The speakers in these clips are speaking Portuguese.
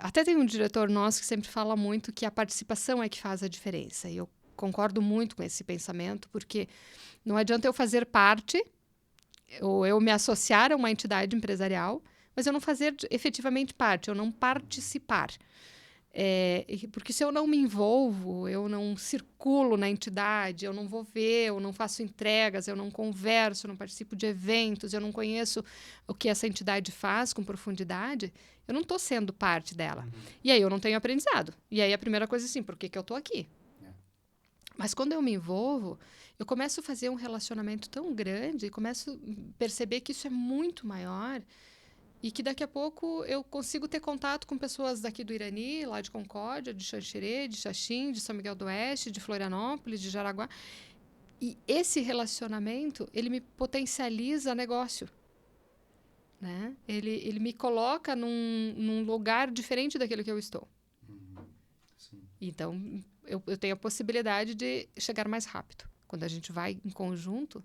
Até tem um diretor nosso que sempre fala muito que a participação é que faz a diferença. E eu concordo muito com esse pensamento, porque não adianta eu fazer parte ou eu me associar a uma entidade empresarial, mas eu não fazer efetivamente parte, eu não participar. Porque se eu não me envolvo, eu não circulo na entidade, eu não vou ver, eu não faço entregas, eu não converso, eu não participo de eventos, eu não conheço o que essa entidade faz com profundidade, eu não estou sendo parte dela. E aí eu não tenho aprendizado. E aí a primeira coisa é assim, por que eu estou aqui? Mas quando eu me envolvo, eu começo a fazer um relacionamento tão grande e começo a perceber que isso é muito maior e que daqui a pouco eu consigo ter contato com pessoas daqui do Irani, lá de Concórdia, de Xanxerê, de Xaxim, de São Miguel do Oeste, de Florianópolis, de Jaraguá. E esse relacionamento, ele me potencializa negócio. Né? Ele me coloca num lugar diferente daquele que eu estou. Sim. Então, eu tenho a possibilidade de chegar mais rápido. Quando a gente vai em conjunto,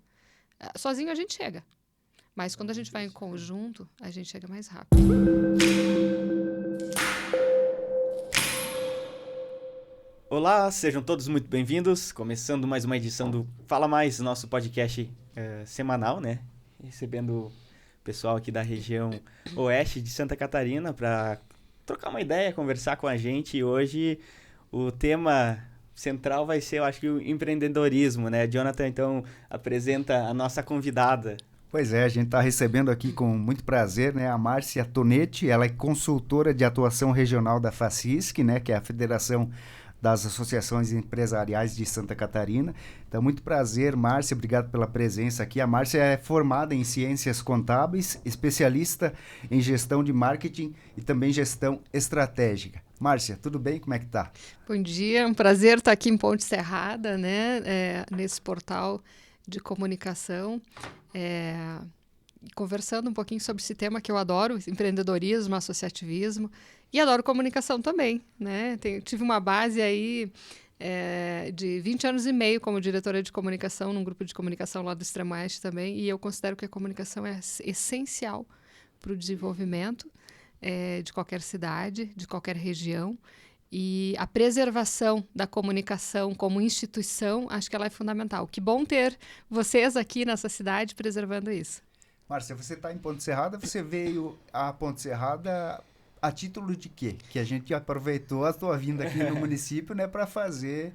sozinho a gente chega. Mas quando a gente vai em conjunto, a gente chega mais rápido. Olá, sejam todos muito bem-vindos. Começando mais uma edição do Fala Mais, nosso podcast semanal, né? Recebendo o pessoal aqui da região oeste de Santa Catarina para trocar uma ideia, conversar com a gente. E hoje o tema central vai ser, eu acho que o empreendedorismo, né? Jonathan, então, apresenta a nossa convidada. Pois é, a gente está recebendo aqui com muito prazer, né, a Márcia Tonetti. Ela é consultora de atuação regional da FACISC, né, que é a Federação das Associações Empresariais de Santa Catarina. Então, muito prazer, Márcia, obrigado pela presença aqui. A Márcia é formada em Ciências Contábeis, especialista em Gestão de Marketing e também Gestão Estratégica. Márcia, tudo bem? Como é que tá? Bom dia, é um prazer estar aqui em Ponte Serrada, né, nesse portal de comunicação, conversando um pouquinho sobre esse tema que eu adoro, empreendedorismo, associativismo, e adoro comunicação também, né? Tive uma base aí de 20 anos e meio como diretora de comunicação num grupo de comunicação lá do Extremo Oeste também, e eu considero que a comunicação é essencial para o desenvolvimento de qualquer cidade, de qualquer região. E a preservação da comunicação como instituição, acho que ela é fundamental. Que bom ter vocês aqui nessa cidade preservando isso. Márcia, você está em Ponte Serrada, você veio a Ponte Serrada a título de quê? Que a gente aproveitou a tua vinda aqui no município, né, para fazer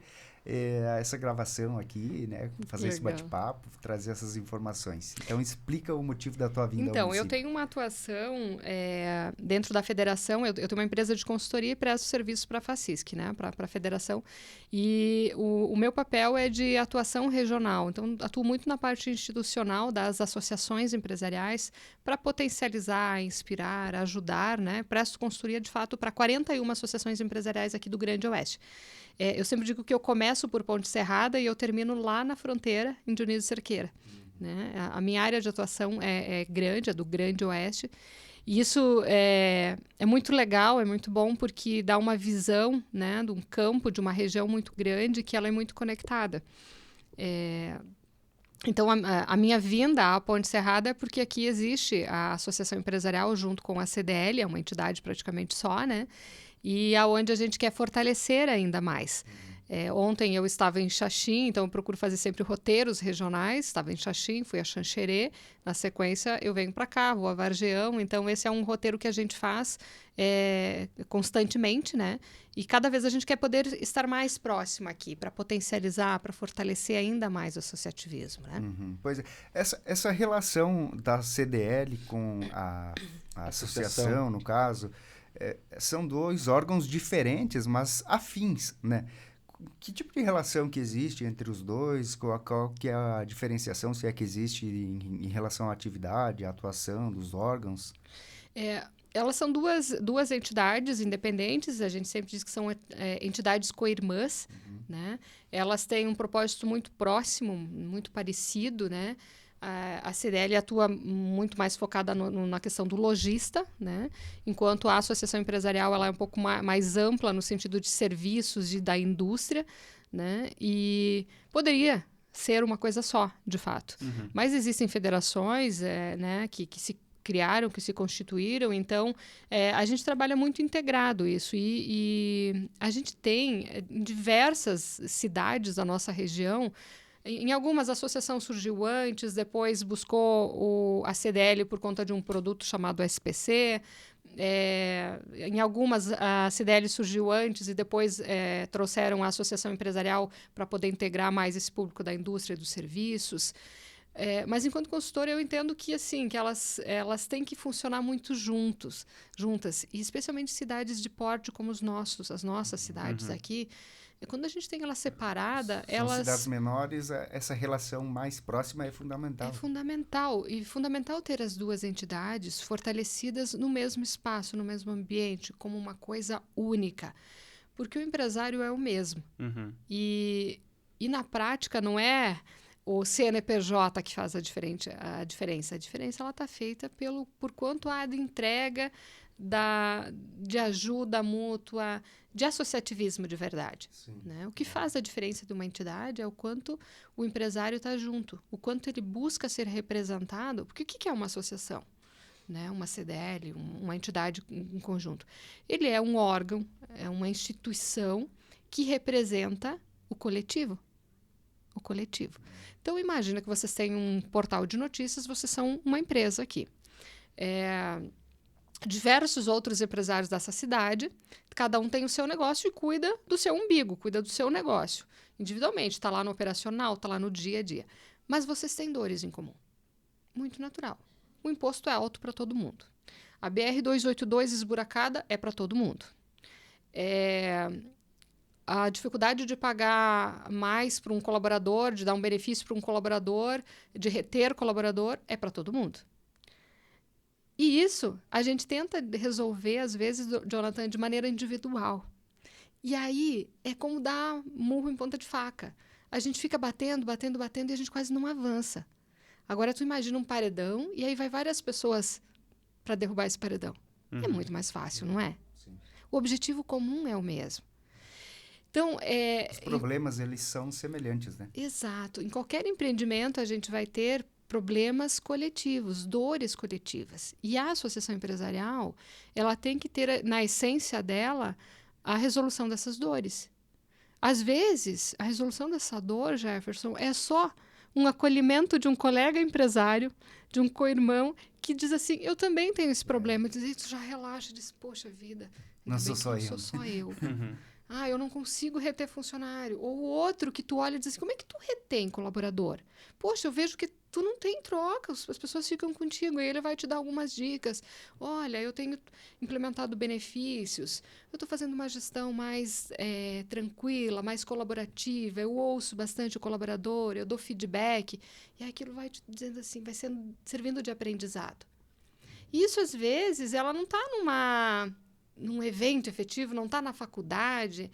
essa gravação aqui, né, fazer esse bate-papo, trazer essas informações. Então, explica o motivo da tua vinda ao município. Então, eu tenho uma atuação dentro da federação, eu tenho uma empresa de consultoria e presto serviços para a FACISC, né, para a federação, e o meu papel é de atuação regional. Então, atuo muito na parte institucional das associações empresariais para potencializar, inspirar, ajudar, né, presto consultoria, de fato, para 41 associações empresariais aqui do Grande Oeste. Eu sempre digo que eu começo por Ponte Serrada e eu termino lá na fronteira, em Dionísio Cerqueira. Né? A minha área de atuação é grande, é do Grande Oeste. E isso é muito legal, é muito bom, porque dá uma visão, né, de um campo, de uma região muito grande, que ela é muito conectada. Então, a minha vinda à Ponte Serrada é porque aqui existe a Associação Empresarial junto com a CDL, é uma entidade praticamente só, né? E aonde a gente quer fortalecer ainda mais. Ontem eu estava em Xaxim, então eu procuro fazer sempre roteiros regionais. Estava em Xaxim, fui a Xanxerê. Na sequência, eu venho para cá, vou a Vargeão. Então, esse é um roteiro que a gente faz constantemente, né? E cada vez a gente quer poder estar mais próximo aqui, para potencializar, para fortalecer ainda mais o associativismo, né? Pois é. Essa relação da CDL com a associação, no caso, são dois órgãos diferentes, mas afins, né? Que tipo de relação que existe entre os dois? Qual que é a diferenciação, se é que existe, em relação à atividade, à atuação dos órgãos? Elas são duas entidades independentes, a gente sempre diz que são entidades co-irmãs, né? Elas têm um propósito muito próximo, muito parecido, né? A CDL atua muito mais focada na questão do lojista, né? Enquanto a associação empresarial ela é um pouco mais ampla no sentido de serviços da indústria, né? E poderia ser uma coisa só, de fato. Mas existem federações né, que se criaram, que se constituíram. Então, a gente trabalha muito integrado isso. E a gente tem em diversas cidades da nossa região. Em algumas, a associação surgiu antes, depois buscou a CDL por conta de um produto chamado SPC. Em algumas, a CDL surgiu antes e depois trouxeram a associação empresarial para poder integrar mais esse público da indústria e dos serviços. Mas, enquanto consultora, eu entendo que, assim, que elas têm que funcionar muito juntas, e especialmente cidades de porte como as nossas cidades aqui. Quando a gente tem ela separada, São cidades menores, essa relação mais próxima é fundamental. É fundamental. E fundamental ter as duas entidades fortalecidas no mesmo espaço, no mesmo ambiente, como uma coisa única. Porque o empresário é o mesmo. E na prática não é o CNPJ que faz a diferença. A diferença ela está feita por quanto há de entrega, de ajuda mútua, de associativismo de verdade. Né? O que faz a diferença de uma entidade é o quanto o empresário está junto, o quanto ele busca ser representado. Porque o que é uma associação? Né? Uma CDL, uma entidade em conjunto. Ele é um órgão, é uma instituição que representa o coletivo. Então, imagina que vocês têm um portal de notícias, vocês são uma empresa aqui. Diversos outros empresários dessa cidade, cada um tem o seu negócio e cuida do seu umbigo, cuida do seu negócio. Individualmente, está lá no operacional, está lá no dia a dia. Mas vocês têm dores em comum. Muito natural. O imposto é alto para todo mundo. A BR-282 esburacada é para todo mundo. A dificuldade de pagar mais para um colaborador, de dar um benefício para um colaborador, de reter colaborador, é para todo mundo. E isso a gente tenta resolver, às vezes, Jonathan, de maneira individual. E aí é como dar murro em ponta de faca. A gente fica batendo e a gente quase não avança. Agora, tu imagina um paredão e aí vai várias pessoas para derrubar esse paredão. É muito mais fácil, não é? Sim. O objetivo comum é o mesmo. Então, os problemas, eles são semelhantes, né? Exato. Em qualquer empreendimento, a gente vai ter problemas coletivos, dores coletivas. E a associação empresarial, ela tem que ter, na essência dela, a resolução dessas dores. Às vezes, a resolução dessa dor, Jefferson, é só um acolhimento de um colega empresário, de um co-irmão, que diz assim, eu também tenho esse problema. Diz, tu já relaxa, diz, poxa vida, não sou só eu. Eu não consigo reter funcionário. Ou o outro que tu olha e diz assim, como é que tu retém colaborador? Poxa, eu vejo que tu não tem troca, as pessoas ficam contigo, e ele vai te dar algumas dicas. Olha, eu tenho implementado benefícios, eu estou fazendo uma gestão mais tranquila, mais colaborativa, eu ouço bastante o colaborador, eu dou feedback, e aquilo vai te dizendo assim, vai servindo de aprendizado. Isso, às vezes, ela não está num evento efetivo, não está na faculdade,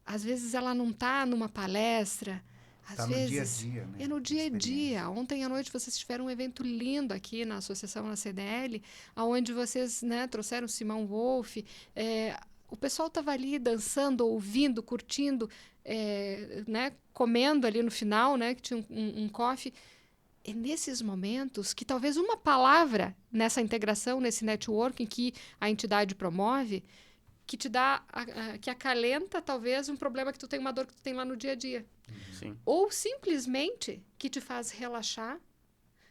às vezes ela não está numa palestra, às vezes no dia a dia, né? É no dia a dia. Ontem à noite vocês tiveram um evento lindo aqui na associação, na CDL, onde vocês, né, trouxeram Simão Wolff. O pessoal estava ali dançando, ouvindo, curtindo, né, comendo ali no final, né, que tinha um coffee. É nesses momentos que talvez uma palavra nessa integração, nesse networking que a entidade promove, que te dá, que acalenta talvez um problema que tu tem, uma dor que tu tem lá no dia a dia. Sim. Ou simplesmente que te faz relaxar,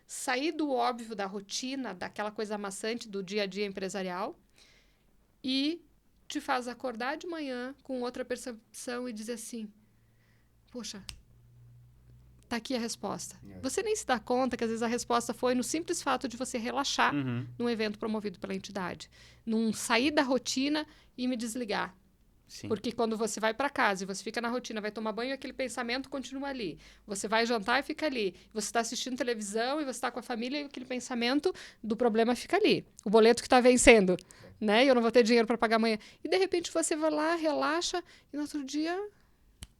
sair do óbvio da rotina, daquela coisa amassante do dia a dia empresarial e te faz acordar de manhã com outra percepção e dizer assim, poxa, tá aqui a resposta. Você nem se dá conta que às vezes a resposta foi no simples fato de você relaxar num evento promovido pela entidade. Num sair da rotina e me desligar. Sim. Porque quando você vai para casa e você fica na rotina, vai tomar banho, aquele pensamento continua ali. Você vai jantar e fica ali. Você está assistindo televisão e você está com a família e aquele pensamento do problema fica ali. O boleto que está vencendo, né? E eu não vou ter dinheiro para pagar amanhã. E de repente você vai lá, relaxa e no outro dia,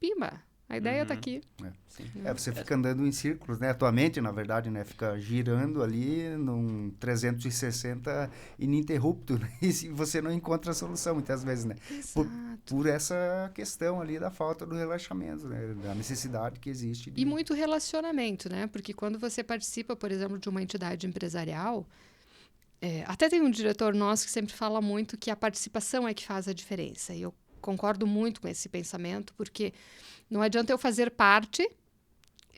pimba. A ideia está aqui. Você fica andando em círculos, né? A tua mente, na verdade, né? Fica girando ali num 360 ininterrupto, né? E você não encontra a solução, muitas vezes, né? Por essa questão ali da falta do relaxamento, né? Da necessidade que existe. E muito relacionamento, né? Porque quando você participa, por exemplo, de uma entidade empresarial, Até tem um diretor nosso que sempre fala muito que a participação é que faz a diferença. E eu concordo muito com esse pensamento, porque não adianta eu fazer parte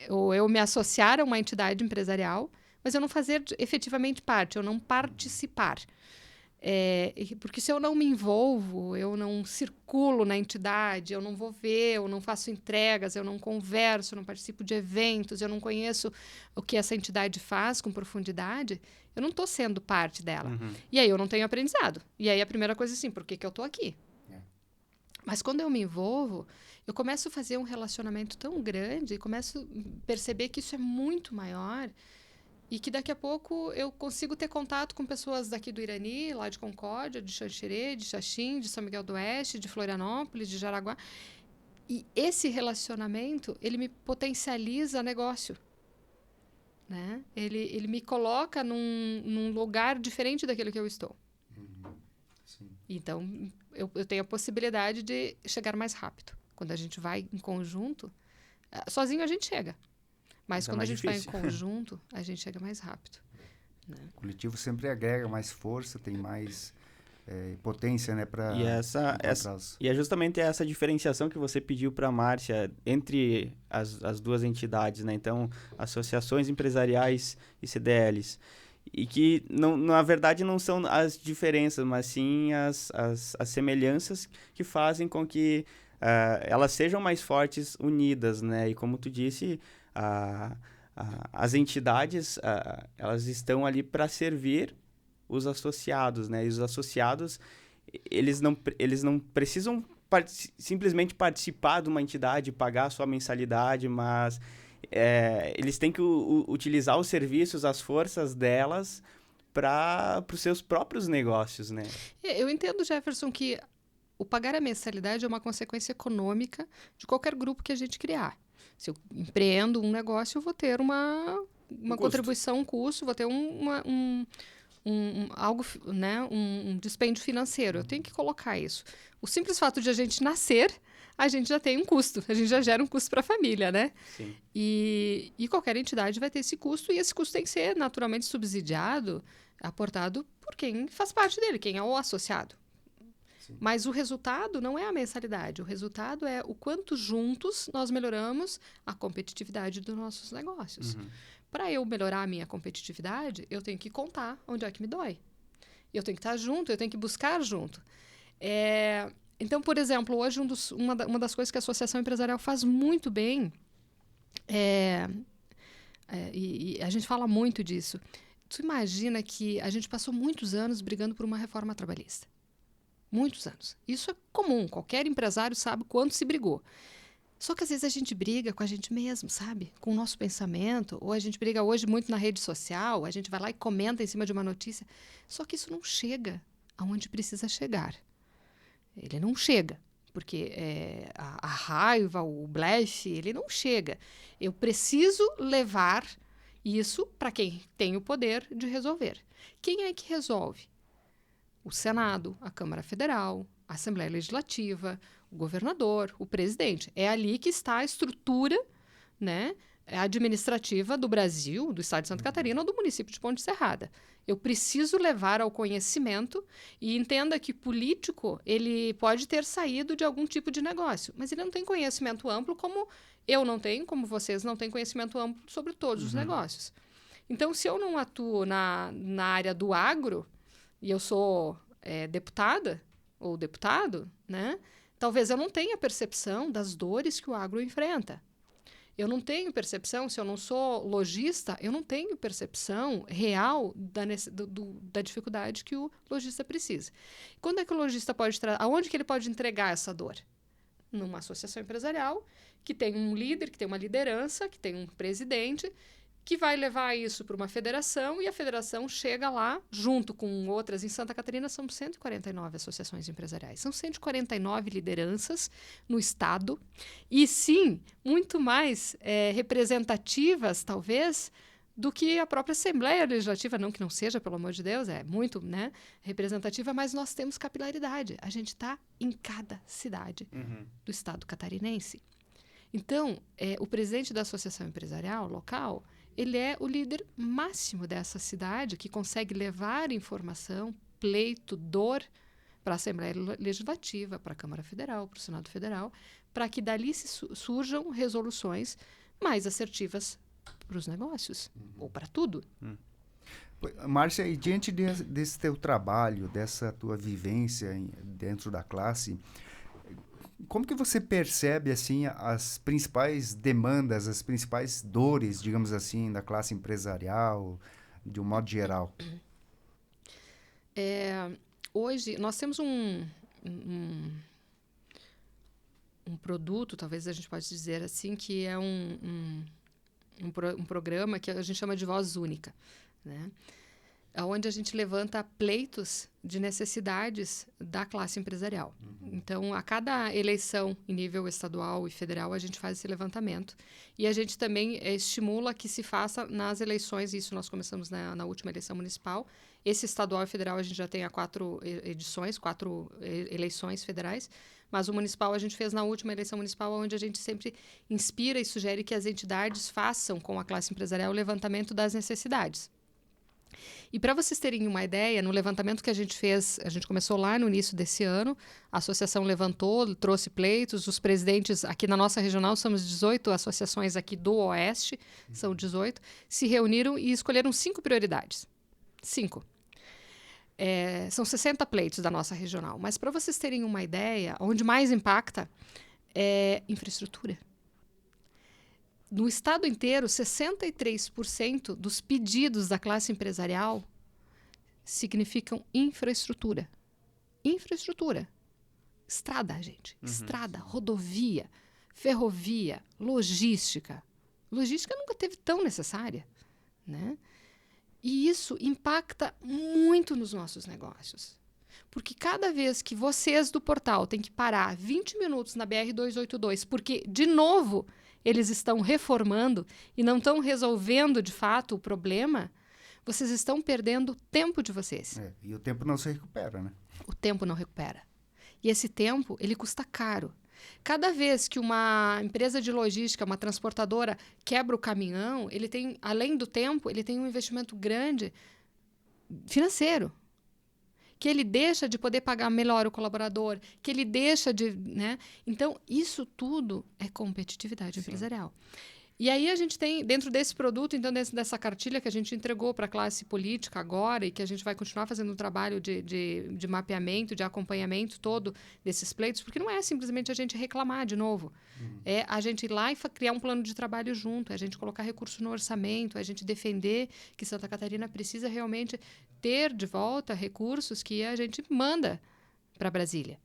ou eu me associar a uma entidade empresarial, mas eu não fazer efetivamente parte, eu não participar. Porque se eu não me envolvo, eu não circulo na entidade, eu não vou ver, eu não faço entregas, eu não converso, eu não participo de eventos, eu não conheço o que essa entidade faz com profundidade, eu não estou sendo parte dela. E aí eu não tenho aprendizado. E aí a primeira coisa é assim, por que eu estou aqui? Mas quando eu me envolvo, eu começo a fazer um relacionamento tão grande e começo a perceber que isso é muito maior e que daqui a pouco eu consigo ter contato com pessoas daqui do Irani, lá de Concórdia, de Xanxerê, de Xaxim, de São Miguel do Oeste, de Florianópolis, de Jaraguá. E esse relacionamento, ele me potencializa negócio. Né? Ele me coloca num lugar diferente daquele que eu estou. Sim. Então, eu tenho a possibilidade de chegar mais rápido. Quando a gente vai em conjunto, sozinho a gente chega. Mas quando a gente vai em conjunto, a gente chega mais rápido. Né? O coletivo sempre agrega mais força, tem mais potência, né, para e é justamente essa diferenciação que você pediu para a Márcia entre as duas entidades, né? Então, associações empresariais e CDLs. E que, na verdade, não são as diferenças, mas sim as semelhanças que fazem com que elas sejam mais fortes unidas, né? E como tu disse, as entidades, elas estão ali para servir os associados, né? E os associados, eles não precisam simplesmente participar de uma entidade, pagar a sua mensalidade, mas eles têm que utilizar os serviços, as forças delas para os seus próprios negócios, né? Eu entendo, Jefferson, que o pagar a mensalidade é uma consequência econômica de qualquer grupo que a gente criar. Se eu empreendo um negócio, eu vou ter uma contribuição, um custo, vou ter algo, né, um dispêndio financeiro. Eu tenho que colocar isso. O simples fato de a gente nascer, a gente já tem um custo. A gente já gera um custo para a família, né? Sim. E qualquer entidade vai ter esse custo, e esse custo tem que ser naturalmente subsidiado, aportado por quem faz parte dele, quem é o associado. Sim. Mas o resultado não é a mensalidade. O resultado é o quanto juntos nós melhoramos a competitividade dos nossos negócios. Para eu melhorar a minha competitividade, eu tenho que contar onde é que me dói. Eu tenho que estar junto, eu tenho que buscar junto. Então, por exemplo, hoje uma das coisas que a Associação Empresarial faz muito bem, e a gente fala muito disso, tu imagina que a gente passou muitos anos brigando por uma reforma trabalhista. Muitos anos. Isso é comum, qualquer empresário sabe quanto se brigou. Só que às vezes a gente briga com a gente mesmo, sabe? Com o nosso pensamento, ou a gente briga hoje muito na rede social, a gente vai lá e comenta em cima de uma notícia. Só que isso não chega aonde precisa chegar. Ele não chega, porque a raiva, o blefe, ele não chega. Eu preciso levar isso para quem tem o poder de resolver. Quem é que resolve? O Senado, a Câmara Federal, a Assembleia Legislativa, o governador, o presidente. É ali que está a estrutura, né, administrativa do Brasil, do estado de Santa Catarina ou do município de Ponte Serrada. Eu preciso levar ao conhecimento, e entenda que político, ele pode ter saído de algum tipo de negócio, mas ele não tem conhecimento amplo como eu não tenho, como vocês não têm conhecimento amplo sobre todos os negócios. Então, se eu não atuo na área do agro, e eu sou deputada ou deputado, né? Talvez eu não tenha percepção das dores que o agro enfrenta. Eu não tenho percepção, se eu não sou lojista, eu não tenho percepção real da dificuldade que o lojista precisa. Quando é que o lojista pode aonde que ele pode entregar essa dor? Numa associação empresarial que tem um líder, que tem uma liderança, que tem um presidente, que vai levar isso para uma federação, e a federação chega lá, junto com outras. Em Santa Catarina são 149 associações empresariais. São 149 lideranças no estado, e sim, muito mais representativas, talvez, do que a própria Assembleia Legislativa. Não que não seja, pelo amor de Deus, é muito, né, representativa, mas nós temos capilaridade. A gente está em cada cidade do estado catarinense. Então, o presidente da associação empresarial local, ele é o líder máximo dessa cidade, que consegue levar informação, pleito, dor para a Assembleia Legislativa, para a Câmara Federal, para o Senado Federal, para que dali surjam resoluções mais assertivas para os negócios, ou para tudo. Márcia, e diante desse teu trabalho, dessa tua vivência dentro da classe, como que você percebe assim as principais demandas, as principais dores, digamos assim, da classe empresarial, de um modo geral? Hoje, nós temos um produto, talvez a gente possa dizer assim, que é um programa que a gente chama de Voz Única, né? Onde a gente levanta pleitos de necessidades da classe empresarial. Então, a cada eleição em nível estadual e federal, a gente faz esse levantamento. E a gente também estimula que se faça nas eleições, isso nós começamos na última eleição municipal. Esse estadual e federal a gente já tem há 4 edições, 4 eleições federais, mas o municipal a gente fez na última eleição municipal, onde a gente sempre inspira e sugere que as entidades façam com a classe empresarial o levantamento das necessidades. E para vocês terem uma ideia, no levantamento que a gente fez, a gente começou lá no início desse ano, a associação levantou, trouxe pleitos, os presidentes, aqui na nossa regional, somos 18 associações aqui do Oeste, são 18, se reuniram e escolheram 5 prioridades. 5. São 60 pleitos da nossa regional, mas para vocês terem uma ideia, onde mais impacta é infraestrutura. No estado inteiro, 63% dos pedidos da classe empresarial significam infraestrutura. Infraestrutura. Estrada, gente. Estrada, rodovia, ferrovia, logística. Logística nunca teve tão necessária, né? E isso impacta muito nos nossos negócios. Porque cada vez que vocês do portal têm que parar 20 minutos na BR-282, porque, de novo, eles estão reformando e não estão resolvendo, de fato, o problema, vocês estão perdendo o tempo de vocês. E o tempo não se recupera, né? O tempo não recupera. E esse tempo, ele custa caro. Cada vez que uma empresa de logística, uma transportadora, quebra o caminhão, ele tem, além do tempo, ele tem um investimento grande financeiro. Que ele deixa de poder pagar melhor o colaborador, que ele deixa de... né? Então, isso tudo é competitividade empresarial. E aí a gente tem, dentro desse produto, então dessa cartilha que a gente entregou para a classe política agora e que a gente vai continuar fazendo um trabalho de mapeamento, de acompanhamento todo desses pleitos, porque não é simplesmente a gente reclamar de novo. É a gente ir lá e criar um plano de trabalho junto, é a gente colocar recurso no orçamento, é a gente defender que Santa Catarina precisa realmente ter de volta recursos que a gente manda para Brasília,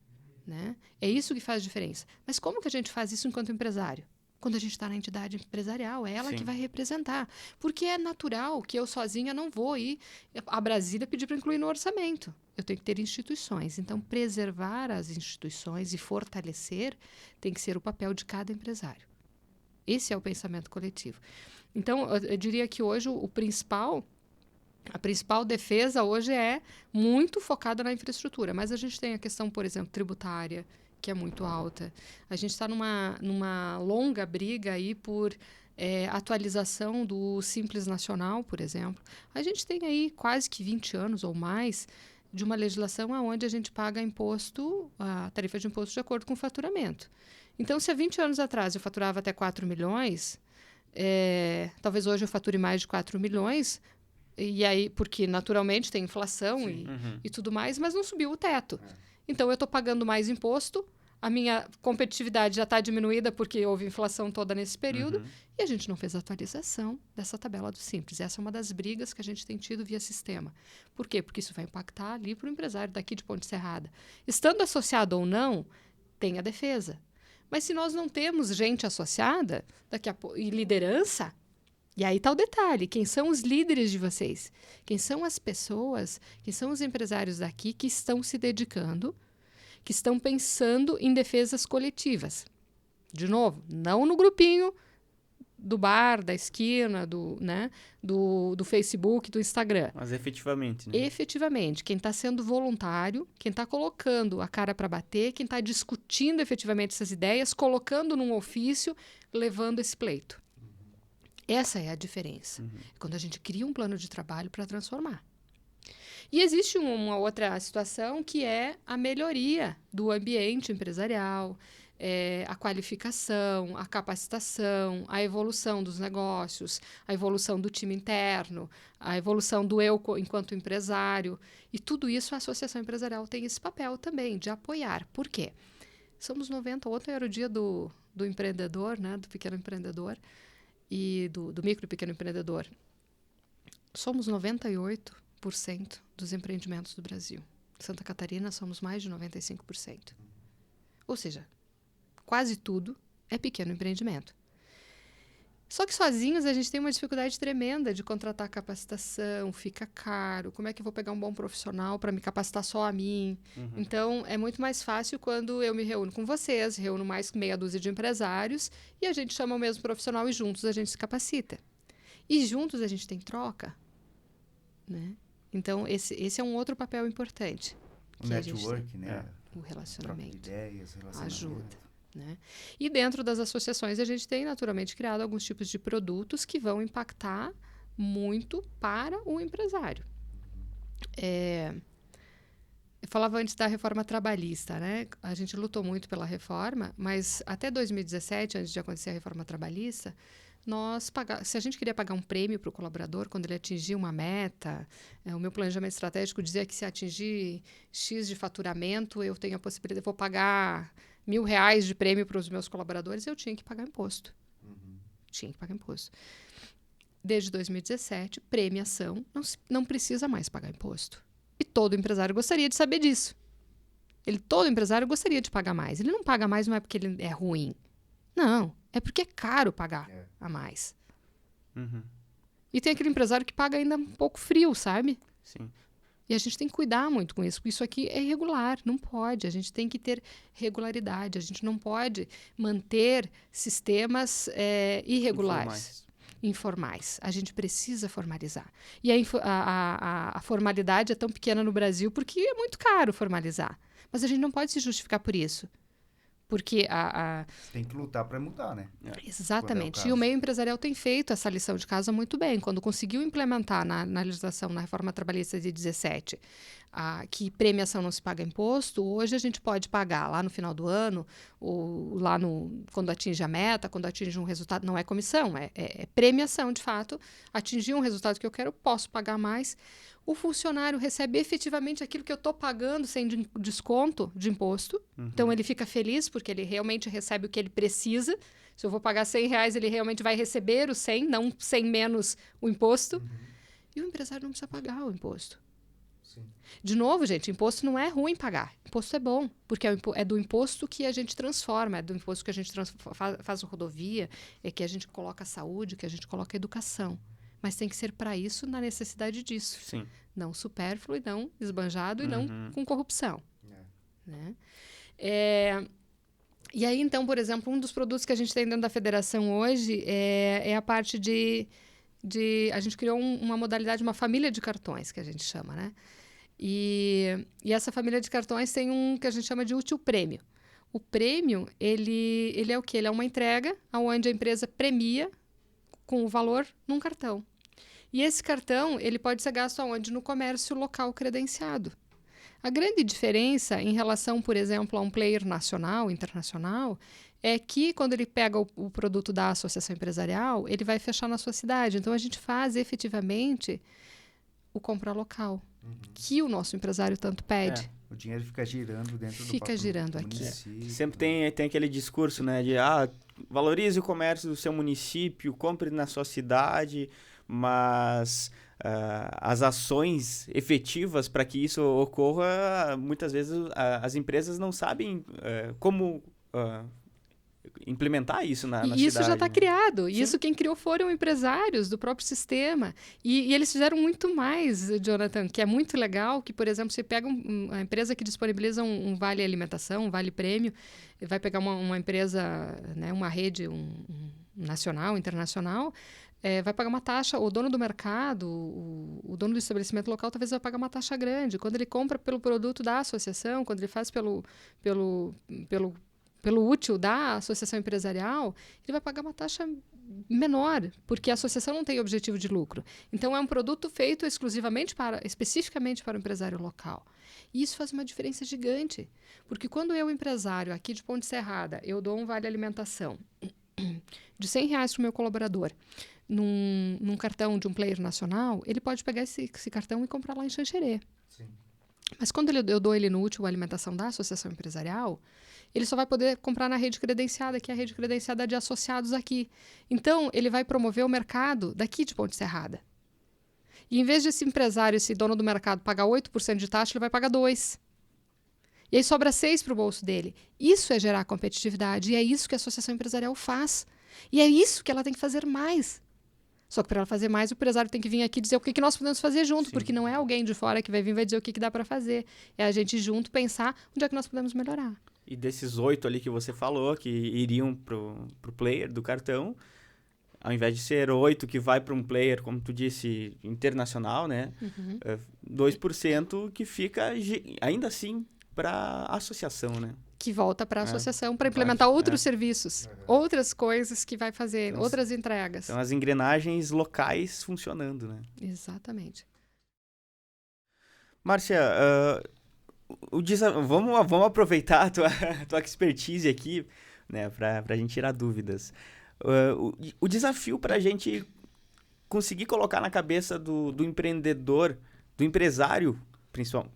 né? É isso que faz diferença. Mas como que a gente faz isso enquanto empresário? Quando a gente está na entidade empresarial, é ela que vai representar. Porque é natural que eu sozinha não vou ir a Brasília pedir para incluir no orçamento. Eu tenho que ter instituições. Então, preservar as instituições e fortalecer tem que ser o papel de cada empresário. Esse é o pensamento coletivo. Então, eu diria que hoje a principal defesa hoje é muito focada na infraestrutura. Mas a gente tem a questão, por exemplo, tributária, que é muito alta. A gente está numa longa briga aí por atualização do Simples Nacional, por exemplo. A gente tem aí quase que 20 anos ou mais de uma legislação onde a gente paga imposto, a tarifa de imposto de acordo com o faturamento. Então, se há 20 anos atrás eu faturava até 4 milhões, talvez hoje eu fature mais de 4 milhões, e aí, porque naturalmente tem inflação e tudo mais, mas não subiu o teto. Então, eu estou pagando mais imposto, a minha competitividade já está diminuída porque houve inflação toda nesse período e a gente não fez a atualização dessa tabela do Simples. Essa é uma das brigas que a gente tem tido via sistema. Por quê? Porque isso vai impactar ali para o empresário daqui de Ponte Serrada. Estando associado ou não, tem a defesa. Mas se nós não temos gente associada e liderança, e aí está o detalhe, quem são os líderes de vocês? Quem são as pessoas, quem são os empresários daqui que estão se dedicando, que estão pensando em defesas coletivas? De novo, não no grupinho do bar, da esquina, do Facebook, do Instagram. Mas efetivamente, né? Efetivamente. Quem está sendo voluntário, quem está colocando a cara para bater, quem está discutindo efetivamente essas ideias, colocando num ofício, levando esse pleito. Essa é a diferença. Quando a gente cria um plano de trabalho para transformar. E existe uma outra situação que é a melhoria do ambiente empresarial, a qualificação, a capacitação, a evolução dos negócios, a evolução do time interno, a evolução do eu enquanto empresário. E tudo isso a associação empresarial tem esse papel também de apoiar. Por quê? Somos 90, ontem era o dia do empreendedor, né, do pequeno empreendedor e do micro e pequeno empreendedor. Somos 98% dos empreendimentos do Brasil. Em Santa Catarina somos mais de 95%. Ou seja, quase tudo é pequeno empreendimento. Só que sozinhos a gente tem uma dificuldade tremenda de contratar capacitação, fica caro. Como é que eu vou pegar um bom profissional para me capacitar só a mim? Então, é muito mais fácil quando eu me reúno com vocês, reúno mais meia dúzia de empresários e a gente chama o mesmo profissional e juntos a gente se capacita. E juntos a gente tem troca, né? Então, esse é um outro papel importante. O network, né? O relacionamento. Troca de ideias, relacionamento. Ajuda. Né? E dentro das associações a gente tem naturalmente criado alguns tipos de produtos que vão impactar muito para o empresário. Eu falava antes da reforma trabalhista, né? A gente lutou muito pela reforma, mas até 2017, antes de acontecer a reforma trabalhista, se a gente queria pagar um prêmio para o colaborador quando ele atingir uma meta, o meu planejamento estratégico dizia que se atingir X de faturamento, eu tenho a possibilidade, eu vou pagar R$1.000 de prêmio para os meus colaboradores, eu tinha que pagar imposto. Tinha que pagar imposto. Desde 2017, premiação não precisa mais pagar imposto. E todo empresário gostaria de saber disso. Todo empresário gostaria de pagar mais. Ele não paga mais não é porque ele é ruim. Não, é porque é caro pagar a mais. E tem aquele empresário que paga ainda um pouco frio, sabe? Sim. E a gente tem que cuidar muito com isso, porque isso aqui é irregular, não pode. A gente tem que ter regularidade, a gente não pode manter sistemas irregulares, informais. A gente precisa formalizar. E a formalidade é tão pequena no Brasil porque é muito caro formalizar. Mas a gente não pode se justificar por isso. Porque tem que lutar para mudar, né? Exatamente. E o meio empresarial tem feito essa lição de casa muito bem. Quando conseguiu implementar na legislação, na reforma trabalhista de 17, que premiação não se paga imposto, hoje a gente pode pagar lá no final do ano, ou quando atinge a meta, quando atinge um resultado, não é comissão, é premiação, de fato. Atingir um resultado que eu quero, posso pagar mais. O funcionário recebe efetivamente aquilo que eu estou pagando sem desconto de imposto. Então, ele fica feliz porque ele realmente recebe o que ele precisa. Se eu vou pagar R$100, ele realmente vai receber os 100, não 100 menos o imposto. E o empresário não precisa pagar o imposto. Sim. De novo, gente, imposto não é ruim pagar. Imposto é bom, porque é do imposto que a gente transforma, é do imposto que a gente faz rodovia, é que a gente coloca a saúde, que a gente coloca a educação. Mas tem que ser para isso, na necessidade disso. Sim. Não supérfluo e não esbanjado e não com corrupção. Né? E aí, então, por exemplo, um dos produtos que a gente tem dentro da federação hoje é a parte de a gente criou uma modalidade, uma família de cartões, que a gente chama, né? E essa família de cartões tem um que a gente chama de útil prêmio. O prêmio, ele é o quê? Ele é uma entrega onde a empresa premia com o valor num cartão. E esse cartão, ele pode ser gasto aonde? No comércio local credenciado. A grande diferença em relação, por exemplo, a um player nacional, internacional, é que quando ele pega o produto da associação empresarial, ele vai fechar na sua cidade. Então, a gente faz efetivamente o comprar local, que o nosso empresário tanto pede. O dinheiro fica girando dentro fica girando aqui. Sempre tem aquele discurso, né, de valorize o comércio do seu município, compre na sua cidade, mas as ações efetivas para que isso ocorra, muitas vezes as empresas não sabem como implementar isso na cidade. E isso já está criado. Sim. Isso quem criou foram empresários do próprio sistema. E eles fizeram muito mais, Jonathan, que é muito legal, que, por exemplo, você pega uma empresa que disponibiliza um vale alimentação, um vale prêmio, vai pegar uma empresa, né, uma rede nacional, internacional, vai pagar uma taxa, o dono do mercado, o dono do estabelecimento local, talvez vai pagar uma taxa grande. Quando ele compra pelo produto da associação, quando ele faz pelo útil da associação empresarial, ele vai pagar uma taxa menor, porque a associação não tem objetivo de lucro. Então, é um produto feito especificamente para o empresário local. E isso faz uma diferença gigante. Porque quando eu, empresário, aqui de Ponte Serrada, eu dou um vale alimentação de R$100 para o meu colaborador, num cartão de um player nacional, ele pode pegar esse cartão e comprar lá em Xanxerê. Sim. Mas quando eu dou ele no útil alimentação da associação empresarial, ele só vai poder comprar na rede credenciada, que é a rede credenciada de associados aqui. Então, ele vai promover o mercado daqui de Ponte Serrada. E em vez de esse empresário, esse dono do mercado, pagar 8% de taxa, ele vai pagar 2%. E aí sobra 6% para o bolso dele. Isso é gerar competitividade, e é isso que a associação empresarial faz. E é isso que ela tem que fazer mais. Só que para ela fazer mais, o empresário tem que vir aqui dizer o que nós podemos fazer junto, Sim. porque não é alguém de fora que vai vir e vai dizer o que dá para fazer. É a gente junto pensar onde é que nós podemos melhorar. E desses 8 ali que você falou, que iriam pro player do cartão, ao invés de ser 8 que vai para um player, como tu disse, internacional, né? 2% que fica, ainda assim, para a associação, né? Que volta para a associação para implementar outros serviços, outras coisas que vai fazer, Então, outras entregas. São as engrenagens locais funcionando, né? Exatamente. Márcia, vamos aproveitar a tua expertise aqui, né, para a gente tirar dúvidas. O desafio para a gente conseguir colocar na cabeça do empreendedor, do empresário, principalmente,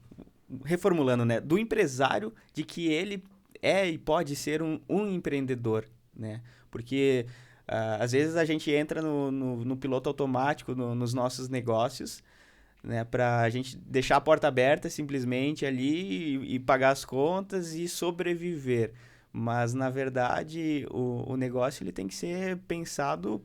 reformulando, né, do empresário, de que ele é e pode ser um empreendedor, né? Porque às vezes a gente entra no piloto automático nos nossos negócios, né, para a gente deixar a porta aberta simplesmente ali e pagar as contas e sobreviver. Mas, na verdade, o negócio ele tem que ser pensado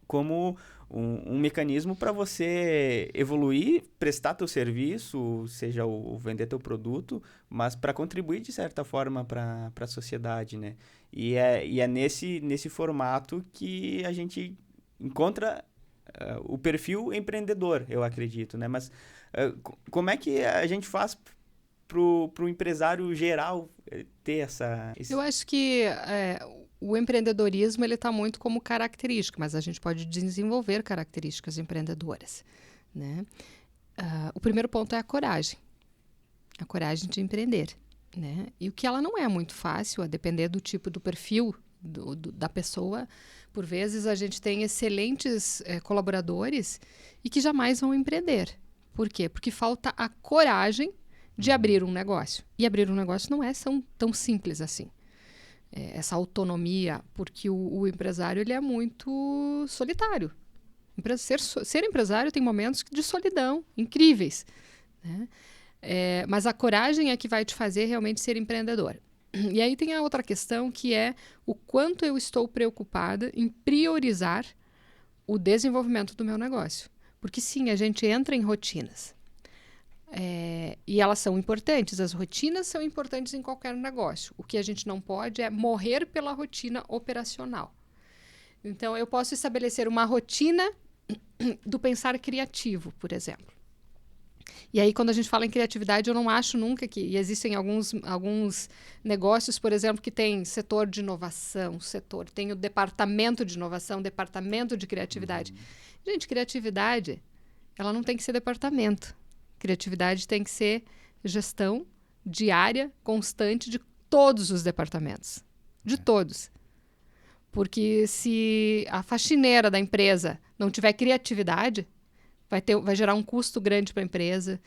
como um mecanismo para você evoluir, prestar teu serviço, seja o vender teu produto, mas para contribuir, de certa forma, para a sociedade, né? E é nesse formato que a gente encontra o perfil empreendedor, eu acredito, né? Mas como é que a gente faz pro empresário geral ter Eu acho que o empreendedorismo ele está muito como característica, mas a gente pode desenvolver características empreendedoras, né? O primeiro ponto é a coragem de empreender, né? E o que ela não é muito fácil, a depender do tipo do perfil da pessoa. Por vezes a gente tem excelentes colaboradores e que jamais vão empreender. Por quê? Porque falta a coragem de abrir um negócio. E abrir um negócio não é tão simples assim. Essa autonomia, porque o empresário ele é muito solitário. Ser empresário tem momentos de solidão incríveis, né? Mas a coragem é que vai te fazer realmente ser empreendedor. E aí tem a outra questão, que é o quanto eu estou preocupada em priorizar o desenvolvimento do meu negócio. Porque sim, a gente entra em rotinas. E elas são importantes. As rotinas são importantes em qualquer negócio. O que a gente não pode é morrer pela rotina operacional. Então, eu posso estabelecer uma rotina do pensar criativo, por exemplo. E aí, quando a gente fala em criatividade, eu não acho nunca que... E existem alguns negócios, por exemplo, que tem setor de inovação, tem o departamento de inovação, departamento de criatividade. Gente, criatividade, ela não tem que ser departamento. Criatividade tem que ser gestão diária, constante de todos os departamentos. De todos. Porque se a faxineira da empresa não tiver criatividade, vai gerar um custo grande para a empresa.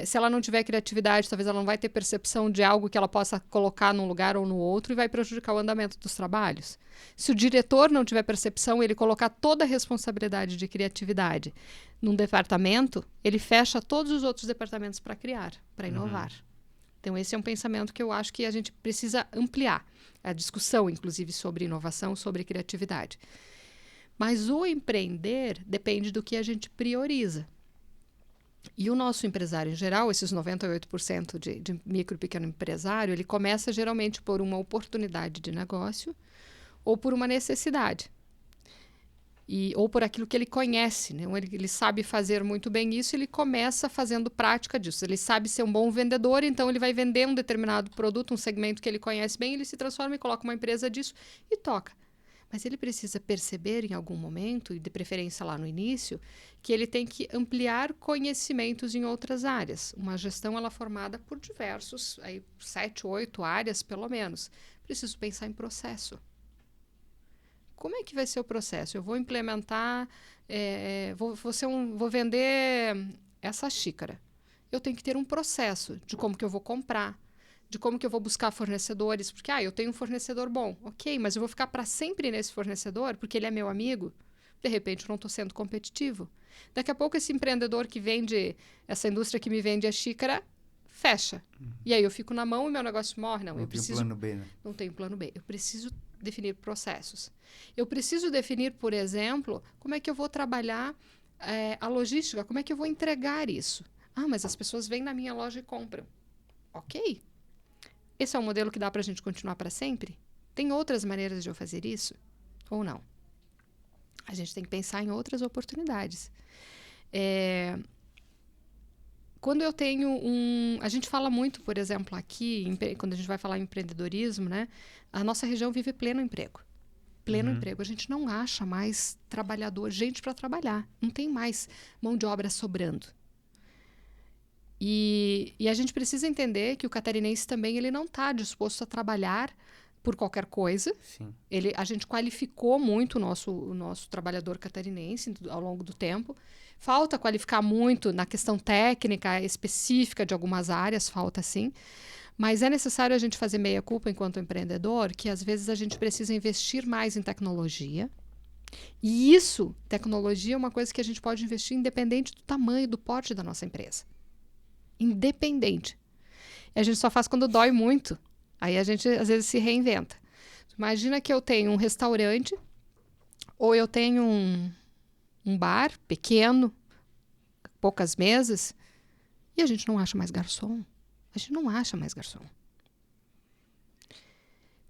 Se ela não tiver criatividade, talvez ela não vai ter percepção de algo que ela possa colocar num lugar ou no outro e vai prejudicar o andamento dos trabalhos. Se o diretor não tiver percepção, ele colocar toda a responsabilidade de criatividade num departamento, ele fecha todos os outros departamentos para criar, para inovar. Então, esse é um pensamento que eu acho que a gente precisa ampliar. A discussão, inclusive, sobre inovação, sobre criatividade. Mas o empreender depende do que a gente prioriza. E o nosso empresário em geral, esses 98% de micro e pequeno empresário, ele começa geralmente por uma oportunidade de negócio ou por uma necessidade. Ou por aquilo que ele conhece, né? Ele sabe fazer muito bem isso, ele começa fazendo prática disso. Ele sabe ser um bom vendedor, então ele vai vender um determinado produto, um segmento que ele conhece bem, ele se transforma e coloca uma empresa disso e toca. Mas ele precisa perceber em algum momento, e de preferência lá no início, que ele tem que ampliar conhecimentos em outras áreas. Uma gestão ela é formada por diversos, 7, 8 áreas pelo menos. Preciso pensar em processo. Como é que vai ser o processo? Eu vou implementar, vou vender essa xícara. Eu tenho que ter um processo de como que eu vou comprar, de como que eu vou buscar fornecedores, porque eu tenho um fornecedor bom, ok, mas eu vou ficar para sempre nesse fornecedor porque ele é meu amigo. De repente eu não estou sendo competitivo. Daqui a pouco esse empreendedor que vende, essa indústria que me vende a xícara, fecha. E aí eu fico na mão e meu negócio morre. Não, eu preciso. Plano B, né? Não tenho plano B. Eu preciso definir processos. Eu preciso definir, por exemplo, como é que eu vou trabalhar a logística, como é que eu vou entregar isso. Mas as pessoas vêm na minha loja e compram. Ok. Esse é um modelo que dá para a gente continuar para sempre? Tem outras maneiras de eu fazer isso? Ou não? A gente tem que pensar em outras oportunidades. Quando eu tenho a gente fala muito, por exemplo, aqui, quando a gente vai falar em empreendedorismo, né? A nossa região vive pleno emprego. Pleno emprego. A gente não acha mais gente para trabalhar. Não tem mais mão de obra sobrando. E a gente precisa entender que o catarinense também ele não está disposto a trabalhar por qualquer coisa. Sim. A gente qualificou muito o nosso trabalhador catarinense ao longo do tempo. Falta qualificar muito na questão técnica específica de algumas áreas, falta sim. Mas é necessário a gente fazer meia-culpa enquanto empreendedor, que às vezes a gente precisa investir mais em tecnologia. E tecnologia é uma coisa que a gente pode investir independente do tamanho, do porte da nossa empresa. Independente. E a gente só faz quando dói muito. Aí a gente, às vezes, se reinventa. Imagina que eu tenho um restaurante ou eu tenho um bar pequeno, poucas mesas, e a gente não acha mais garçom. A gente não acha mais garçom.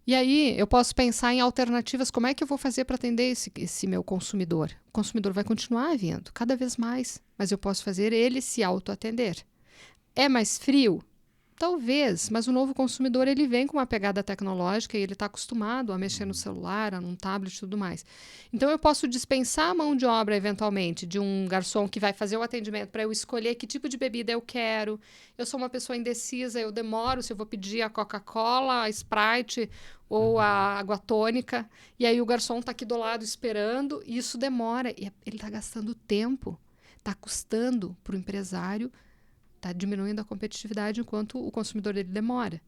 E aí eu posso pensar em alternativas. Como é que eu vou fazer para atender esse meu consumidor? O consumidor vai continuar vindo cada vez mais, mas eu posso fazer ele se autoatender. É mais frio? Talvez, mas o novo consumidor ele vem com uma pegada tecnológica e ele está acostumado a mexer no celular, num tablet e tudo mais. Então, eu posso dispensar a mão de obra, eventualmente, de um garçom que vai fazer o atendimento para eu escolher que tipo de bebida eu quero. Eu sou uma pessoa indecisa, eu demoro se eu vou pedir a Coca-Cola, a Sprite ou a água tônica. E aí o garçom está aqui do lado esperando e isso demora. E ele está gastando tempo, está custando para o empresário, está diminuindo a competitividade enquanto o consumidor dele demora.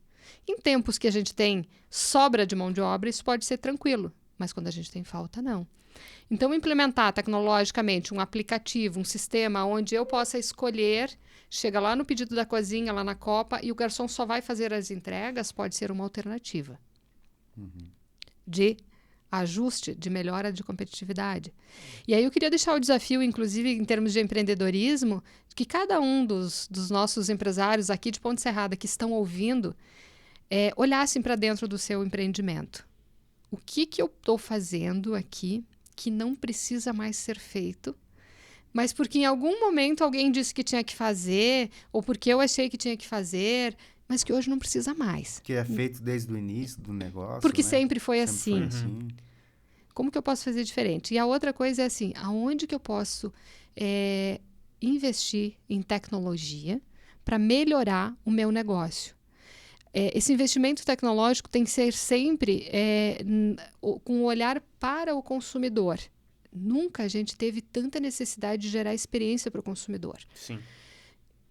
Em tempos que a gente tem sobra de mão de obra, isso pode ser tranquilo, mas quando a gente tem falta, não. Então, implementar tecnologicamente um aplicativo, um sistema onde eu possa escolher, chega lá no pedido da cozinha, lá na copa, e o garçom só vai fazer as entregas, pode ser uma alternativa de ajuste, de melhora de competitividade. E aí eu queria deixar o desafio, inclusive, em termos de empreendedorismo, que cada um dos nossos empresários aqui de Ponte Serrada que estão ouvindo, olhassem para dentro do seu empreendimento. O que eu estou fazendo aqui que não precisa mais ser feito, mas porque em algum momento alguém disse que tinha que fazer, ou porque eu achei que tinha que fazer, mas que hoje não precisa mais. Que é feito desde o início do negócio, porque né? sempre foi Sempre assim. foi assim. Como que eu posso fazer diferente? E a outra coisa é assim, aonde que eu posso investir em tecnologia para melhorar o meu negócio? Esse investimento tecnológico tem que ser sempre com o olhar para o consumidor. Nunca a gente teve tanta necessidade de gerar experiência para o consumidor. Sim.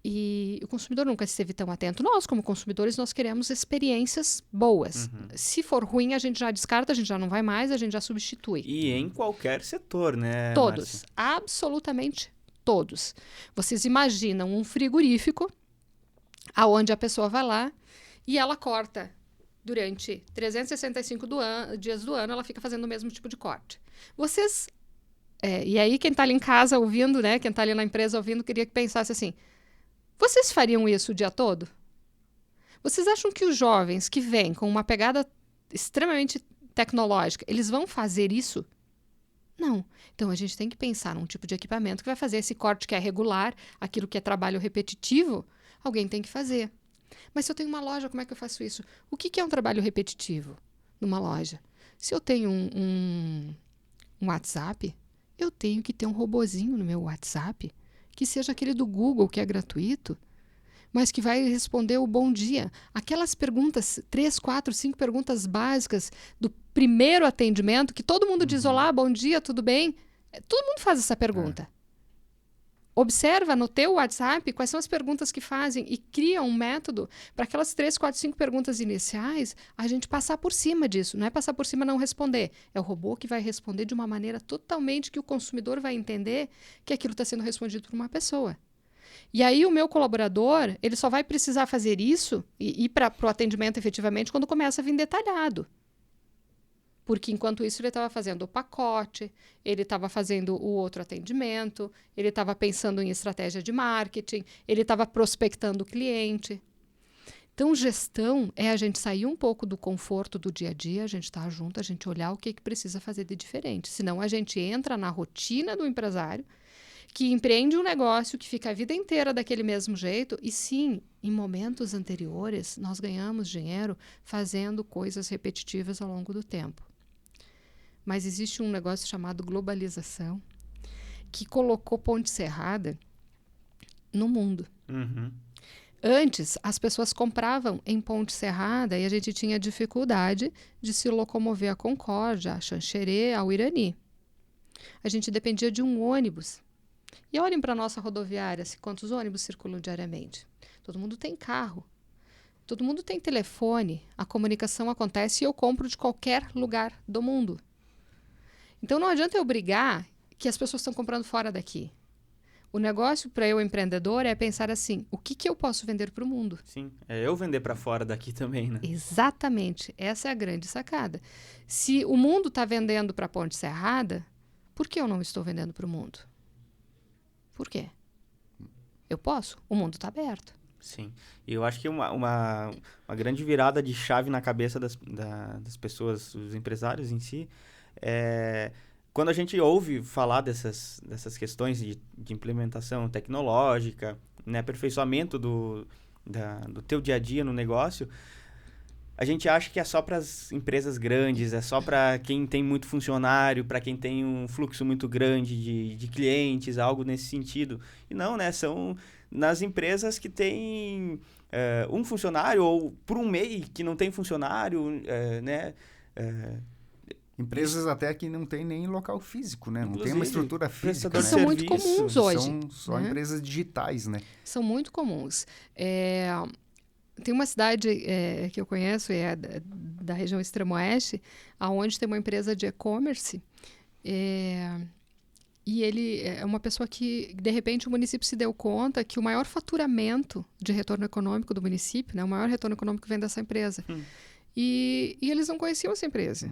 E o consumidor nunca esteve tão atento. Nós, como consumidores, nós queremos experiências boas. Se for ruim, a gente já descarta, a gente já não vai mais, a gente já substitui. E em qualquer setor, né, Todos. Márcia? Absolutamente todos. Vocês imaginam um frigorífico aonde a pessoa vai lá e ela corta durante 365 dias do ano, ela fica fazendo o mesmo tipo de corte. Vocês... e aí, quem está ali em casa ouvindo, né? Quem está ali na empresa ouvindo, queria que pensasse assim... Vocês fariam isso o dia todo? Vocês acham que os jovens que vêm com uma pegada extremamente tecnológica, eles vão fazer isso? Não. Então, a gente tem que pensar num tipo de equipamento que vai fazer esse corte que é regular, aquilo que é trabalho repetitivo, alguém tem que fazer. Mas se eu tenho uma loja, como é que eu faço isso? O que é um trabalho repetitivo numa loja? Se eu tenho um WhatsApp, eu tenho que ter um robozinho no meu WhatsApp, que seja aquele do Google, que é gratuito, mas que vai responder o bom dia. Aquelas perguntas, 3, 4, 5 perguntas básicas do primeiro atendimento, que todo mundo diz, olá, bom dia, tudo bem? Todo mundo faz essa pergunta. Observa no teu WhatsApp quais são as perguntas que fazem e cria um método para aquelas 3, 4, 5 perguntas iniciais, a gente passar por cima disso. Não é passar por cima e não responder. É o robô que vai responder de uma maneira totalmente que o consumidor vai entender que aquilo está sendo respondido por uma pessoa. E aí o meu colaborador, ele só vai precisar fazer isso e ir para o atendimento efetivamente quando começa a vir detalhado. Porque enquanto isso ele estava fazendo o pacote, ele estava fazendo o outro atendimento, ele estava pensando em estratégia de marketing, ele estava prospectando o cliente. Então, gestão é a gente sair um pouco do conforto do dia a dia, a gente estar junto, a gente olhar o que precisa fazer de diferente. Senão a gente entra na rotina do empresário, que empreende um negócio, que fica a vida inteira daquele mesmo jeito. E sim, em momentos anteriores, nós ganhamos dinheiro fazendo coisas repetitivas ao longo do tempo. Mas existe um negócio chamado globalização, que colocou Ponte Serrada no mundo. Antes, as pessoas compravam em Ponte Serrada e a gente tinha dificuldade de se locomover a Concórdia, a Xanxerê, ao Irani. A gente dependia de um ônibus. E olhem para a nossa rodoviária, quantos ônibus circulam diariamente. Todo mundo tem carro. Todo mundo tem telefone. A comunicação acontece e eu compro de qualquer lugar do mundo. Então, não adianta eu brigar que as pessoas estão comprando fora daqui. O negócio para eu, empreendedor, é pensar assim, o que eu posso vender para o mundo? Sim, é eu vender para fora daqui também, né? Exatamente. Essa é a grande sacada. Se o mundo está vendendo para Ponte Serrada, por que eu não estou vendendo para o mundo? Por quê? Eu posso. O mundo está aberto. Sim. E eu acho que uma grande virada de chave na cabeça das pessoas, dos empresários em si, quando a gente ouve falar dessas questões de implementação tecnológica, né, aperfeiçoamento do teu dia a dia no negócio, a gente acha que é só para as empresas grandes, é só para quem tem muito funcionário, para quem tem um fluxo muito grande de clientes, algo nesse sentido. E não, né? São nas empresas que tem um funcionário ou por um MEI que não tem funcionário, né? Empresas até que não tem nem local físico, né? Não tem uma estrutura física, que são muito comuns hoje. São só empresas digitais, né? São muito comuns. Tem uma cidade que eu conheço, da região extremo-oeste, onde tem uma empresa de e-commerce. E ele é uma pessoa que, de repente, o município se deu conta que o maior faturamento de retorno econômico do município, né, o maior retorno econômico vem dessa empresa. E eles não conheciam essa empresa.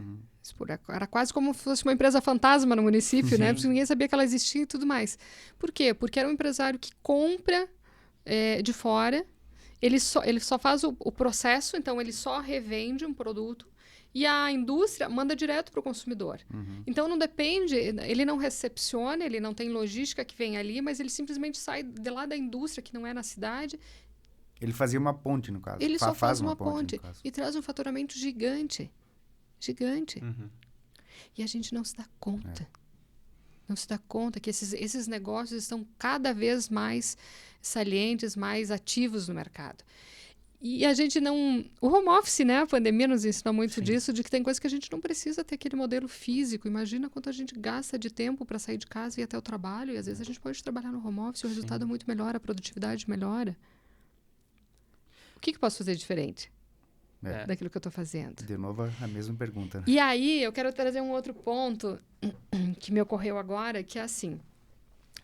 Era quase como se fosse uma empresa fantasma no município, né? Porque ninguém sabia que ela existia e tudo mais. Por quê? Porque era um empresário que compra de fora, ele só faz o processo, então ele só revende um produto e a indústria manda direto para o consumidor. Então não depende, ele não recepciona, ele não tem logística que vem ali, mas ele simplesmente sai de lá da indústria, que não é na cidade. Ele fazia uma ponte, no caso. Ele só faz uma ponte e traz um faturamento gigante. Gigante. E a gente não se dá conta. Não se dá conta que esses negócios estão cada vez mais salientes, mais ativos no mercado. E a gente não... O home office, né? A pandemia nos ensinou muito disso, de que tem coisas que a gente não precisa ter aquele modelo físico. Imagina quanto a gente gasta de tempo para sair de casa e ir até o trabalho. E às vezes a gente pode trabalhar no home office, o resultado é muito melhor, a produtividade melhora. O que eu posso fazer diferente daquilo que eu estou fazendo? De novo, a mesma pergunta. Né? E aí, eu quero trazer um outro ponto que me ocorreu agora, que é assim,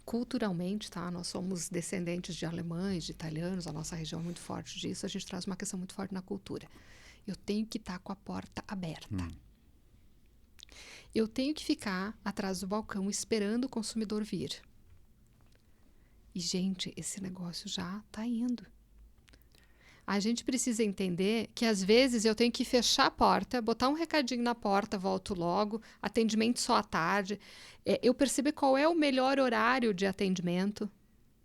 culturalmente, tá? Nós somos descendentes de alemães, de italianos, a nossa região é muito forte disso, a gente traz uma questão muito forte na cultura. Eu tenho que estar com a porta aberta. Eu tenho que ficar atrás do balcão esperando o consumidor vir. E, gente, esse negócio já está indo. A gente precisa entender que, às vezes, eu tenho que fechar a porta, botar um recadinho na porta, volto logo, atendimento só à tarde. Eu perceber qual é o melhor horário de atendimento.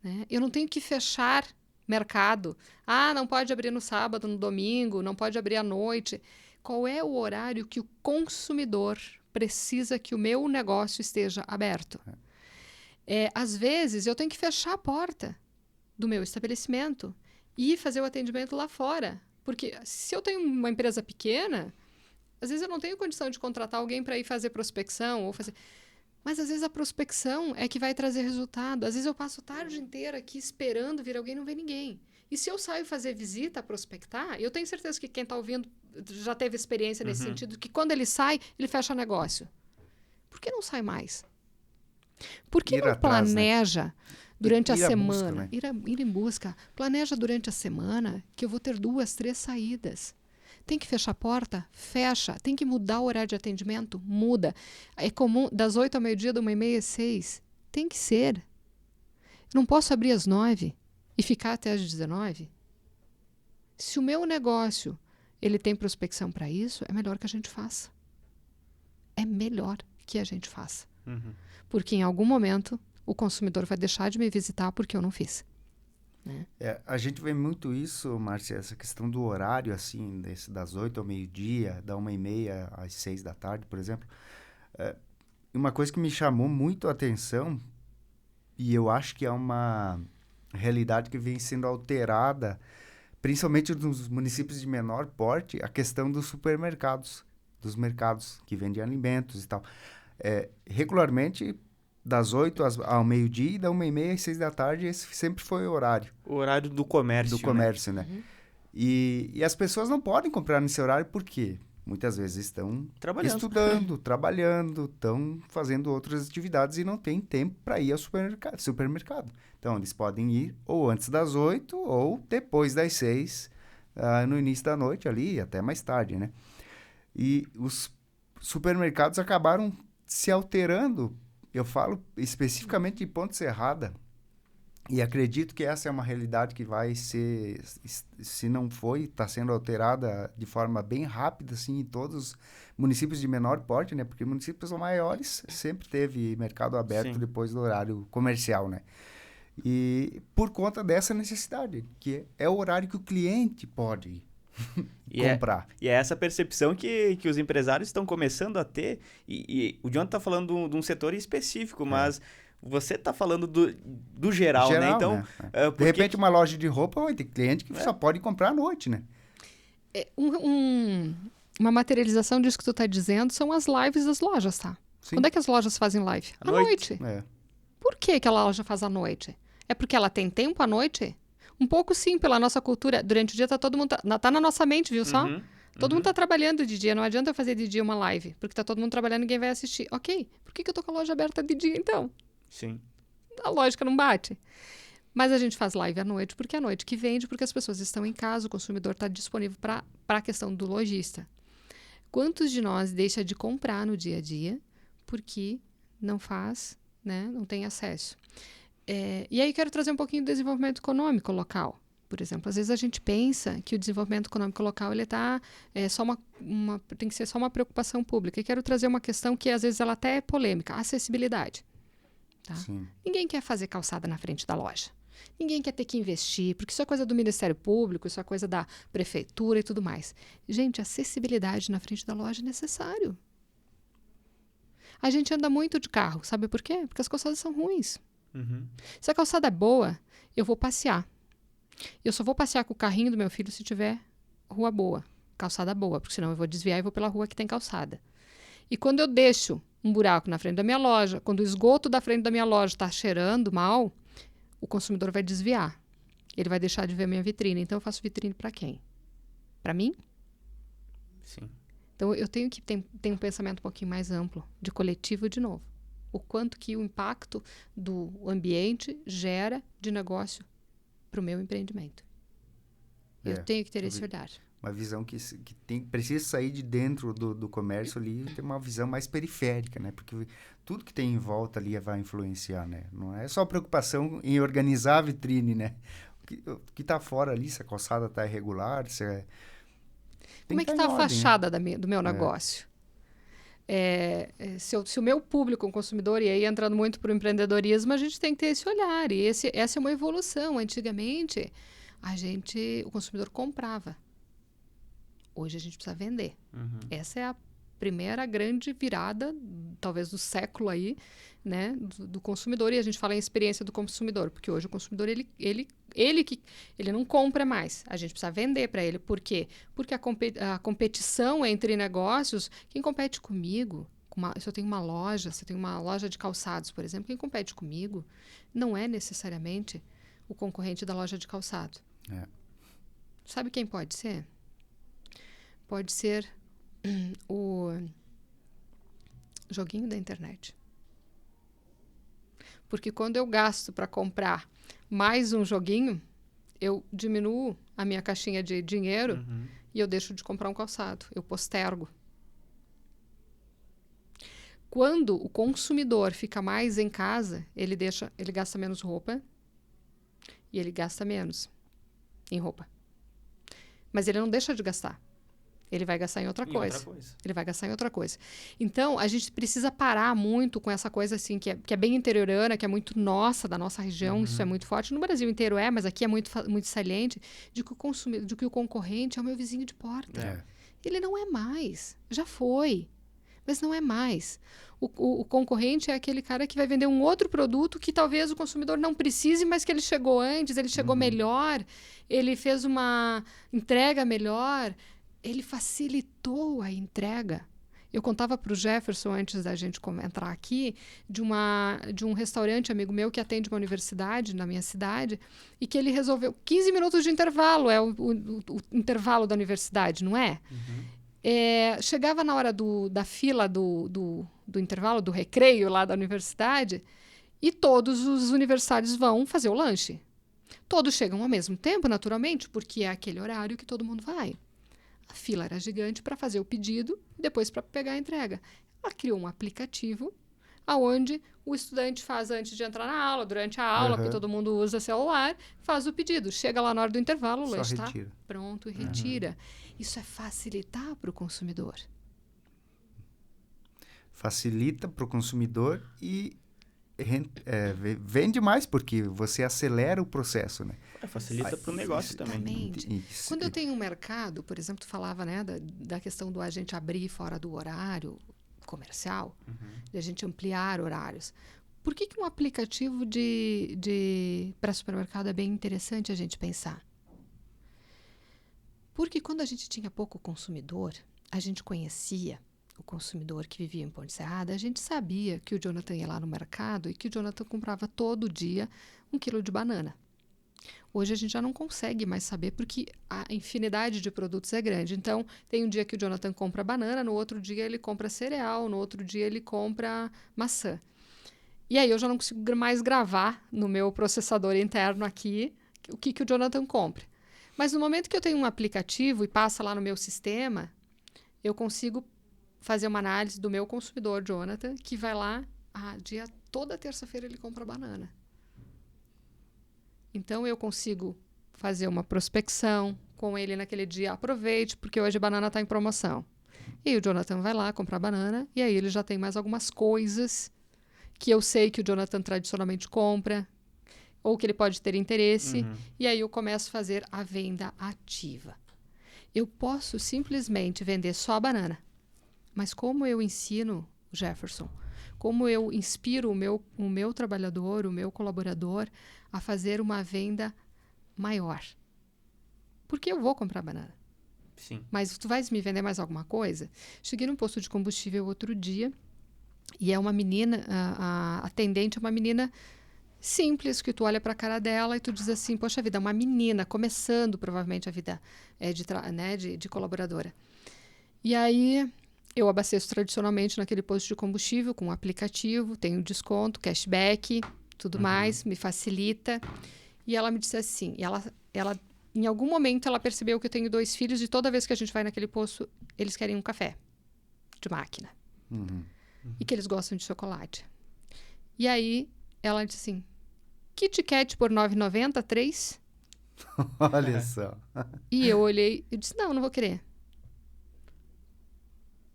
Né? Eu não tenho que fechar mercado. Não pode abrir no sábado, no domingo, não pode abrir à noite. Qual é o horário que o consumidor precisa que o meu negócio esteja aberto? Às vezes, eu tenho que fechar a porta do meu estabelecimento e fazer o atendimento lá fora. Porque se eu tenho uma empresa pequena, às vezes eu não tenho condição de contratar alguém para ir fazer prospecção ou fazer... Mas às vezes a prospecção é que vai trazer resultado. Às vezes eu passo a tarde inteira aqui esperando vir alguém e não vem ninguém. E se eu saio fazer visita, prospectar, eu tenho certeza que quem está ouvindo já teve experiência nesse sentido, que quando ele sai, ele fecha negócio. Por que não sai mais? Por que Ir não atrás, planeja durante a Ir à semana? busca, né? Ir em busca. Planeja durante a semana que eu vou ter 2, 3 saídas. Tem que fechar a porta? Fecha. Tem que mudar o horário de atendimento? Muda. É comum das 8 ao meio-dia, da 1h30 às 6. Tem que ser. Não posso abrir às 9 e ficar até às 19. Se o meu negócio ele tem prospecção para isso, é melhor que a gente faça. É melhor que a gente faça. Porque em algum momento o consumidor vai deixar de me visitar porque eu não fiz. Né? A gente vê muito isso, Márcia, essa questão do horário, assim, das 8 ao meio-dia, da 1h30 às 6 da tarde, por exemplo. Uma coisa que me chamou muito a atenção, e eu acho que é uma realidade que vem sendo alterada, principalmente nos municípios de menor porte, a questão dos supermercados, dos mercados que vendem alimentos e tal. Regularmente, das 8 ao meio-dia e da 1h30 às 6 da tarde, esse sempre foi o horário. O horário do comércio, Do comércio, né? E as pessoas não podem comprar nesse horário porque muitas vezes estão estudando, trabalhando, estão fazendo outras atividades e não tem tempo para ir ao supermercado. Então, eles podem ir ou antes das 8 ou depois das 6, no início da noite ali, até mais tarde, né? E os supermercados acabaram se alterando. Eu falo especificamente de Ponte Serrada, e acredito que essa é uma realidade que vai ser, se não foi, está sendo alterada de forma bem rápida, assim, em todos os municípios de menor porte, né? Porque municípios maiores sempre teve mercado aberto depois do horário comercial, né? E por conta dessa necessidade, que é o horário que o cliente pode comprar. E é essa percepção que os empresários estão começando a ter. E o John está falando de um setor específico, mas você está falando do geral, né? Então, né? De repente, uma loja de roupa vai ter cliente que só pode comprar à noite, né? Uma materialização disso que tu está dizendo são as lives das lojas, tá? Sim. Quando é que as lojas fazem live? À noite. Por que aquela loja faz à noite? É porque ela tem tempo à noite? Um pouco sim, pela nossa cultura. Durante o dia todo mundo tá na nossa mente, viu só? Todo mundo tá trabalhando de dia. Não adianta eu fazer de dia uma live, porque tá todo mundo trabalhando e ninguém vai assistir. Ok, por que eu tô com a loja aberta de dia, então? Sim. A lógica não bate. Mas a gente faz live à noite, porque é à noite que vende, porque as pessoas estão em casa, o consumidor está disponível para a questão do lojista. Quantos de nós deixa de comprar no dia a dia porque não faz, né, não tem acesso? E aí quero trazer um pouquinho do desenvolvimento econômico local. Por exemplo, às vezes a gente pensa que o desenvolvimento econômico local ele tem que ser só uma preocupação pública. E quero trazer uma questão que às vezes ela até é polêmica, a acessibilidade. Tá? Ninguém quer fazer calçada na frente da loja. Ninguém quer ter que investir, porque isso é coisa do Ministério Público, isso é coisa da Prefeitura e tudo mais. Gente, acessibilidade na frente da loja é necessário. A gente anda muito de carro, sabe por quê? Porque as calçadas são ruins. Se a calçada é boa, eu vou passear. Eu só vou passear com o carrinho do meu filho se tiver rua boa, calçada boa, porque senão eu vou desviar e vou pela rua que tem calçada. E quando eu deixo um buraco na frente da minha loja, quando o esgoto da frente da minha loja está cheirando mal, o consumidor vai desviar. Ele vai deixar de ver a minha vitrine. Então, eu faço vitrine para quem? Para mim? Sim. Então, eu tenho que ter um pensamento um pouquinho mais amplo, de coletivo de novo. O quanto que o impacto do ambiente gera de negócio para o meu empreendimento. Eu tenho que ter esse olhar. Uma visão que precisa sair de dentro do comércio ali e ter uma visão mais periférica, né? Porque tudo que tem em volta ali vai influenciar, né? Não é só preocupação em organizar a vitrine, né? O que está fora ali, se a calçada está irregular, Como é que está a fachada do meu negócio? Se o meu público, o consumidor, e aí entrando muito para o empreendedorismo, a gente tem que ter esse olhar. E essa é uma evolução. Antigamente, o consumidor comprava. Hoje a gente precisa vender. Uhum. Essa é a primeira grande virada, talvez do século aí, né, do consumidor. E a gente fala em experiência do consumidor, porque hoje o consumidor, ele não compra mais. A gente precisa vender para ele. Por quê? Porque a competição entre negócios, quem compete comigo, se eu tenho uma loja, se eu tenho uma loja de calçados, por exemplo, quem compete comigo não é necessariamente o concorrente da loja de calçado. É. Sabe quem pode ser? Pode ser o joguinho da internet. Porque quando eu gasto para comprar mais um joguinho, eu diminuo a minha caixinha de dinheiro e eu deixo de comprar um calçado. Eu postergo. Quando o consumidor fica mais em casa, ele gasta menos roupa e ele gasta menos em roupa. Mas ele não deixa de gastar. Ele vai gastar em outra coisa. Ele vai gastar em outra coisa. Então, a gente precisa parar muito com essa coisa assim, que é bem interiorana, que é muito nossa, da nossa região. Isso é muito forte. No Brasil inteiro mas aqui é muito saliente, de que o concorrente é o meu vizinho de porta. É. Ele não é mais. Já foi. Mas não é mais. O concorrente é aquele cara que vai vender um outro produto que talvez o consumidor não precise, mas que ele chegou antes, ele chegou melhor, ele fez uma entrega melhor, ele facilitou a entrega. Eu contava para o Jefferson, antes da gente entrar aqui, de um restaurante amigo meu que atende uma universidade na minha cidade e que ele resolveu 15 minutos de intervalo, é o intervalo da universidade, não é? Chegava na hora da fila do intervalo, do recreio lá da universidade, e todos os universitários vão fazer o lanche. Todos chegam ao mesmo tempo, naturalmente, porque é aquele horário que todo mundo vai. A fila era gigante para fazer o pedido e depois para pegar a entrega. Ela criou um aplicativo onde o estudante faz antes de entrar na aula, durante a aula, porque todo mundo usa celular, faz o pedido. Chega lá na hora do intervalo, o lanche está pronto e retira. Isso é facilitar para o consumidor. Facilita para o consumidor e vende mais, porque você acelera o processo, né? Facilita para o negócio também. Quando eu tenho um mercado, por exemplo, tu falava, né, da questão do a gente abrir fora do horário comercial, de a gente ampliar horários. Por que um aplicativo para supermercado é bem interessante a gente pensar? Porque quando a gente tinha pouco consumidor, a gente conhecia o consumidor que vivia em Ponte Serrada, a gente sabia que o Jonathan ia lá no mercado e que o Jonathan comprava todo dia 1 quilo de banana. Hoje a gente já não consegue mais saber porque a infinidade de produtos é grande. Então, tem um dia que o Jonathan compra banana, no outro dia ele compra cereal, no outro dia ele compra maçã. E aí eu já não consigo mais gravar no meu processador interno aqui o que o Jonathan compra. Mas no momento que eu tenho um aplicativo e passa lá no meu sistema, eu consigo fazer uma análise do meu consumidor, Jonathan, que vai lá, toda terça-feira ele compra banana. Então, eu consigo fazer uma prospecção com ele naquele dia. Aproveite, porque hoje a banana está em promoção. E o Jonathan vai lá comprar banana, e aí ele já tem mais algumas coisas que eu sei que o Jonathan tradicionalmente compra, ou que ele pode ter interesse, e aí eu começo a fazer a venda ativa. Eu posso simplesmente vender só a banana, mas como eu ensino o Jefferson, como eu inspiro o meu trabalhador, o meu colaborador, a fazer uma venda maior. Porque eu vou comprar banana. Sim. Mas tu vais me vender mais alguma coisa? Cheguei num posto de combustível outro dia e é uma menina, a atendente é uma menina simples, que tu olha para a cara dela e tu diz assim, poxa vida, uma menina começando provavelmente a vida de colaboradora. E aí eu abasteço tradicionalmente naquele posto de combustível com um aplicativo, tenho desconto, cashback, tudo mais, me facilita. E ela me disse assim, ela em algum momento ela percebeu que eu tenho 2 filhos e toda vez que a gente vai naquele posto, eles querem um café de máquina. E que eles gostam de chocolate. E aí ela disse assim, Kit Kat por R$ 9,90, 3? Olha só. E eu olhei e disse, não vou querer.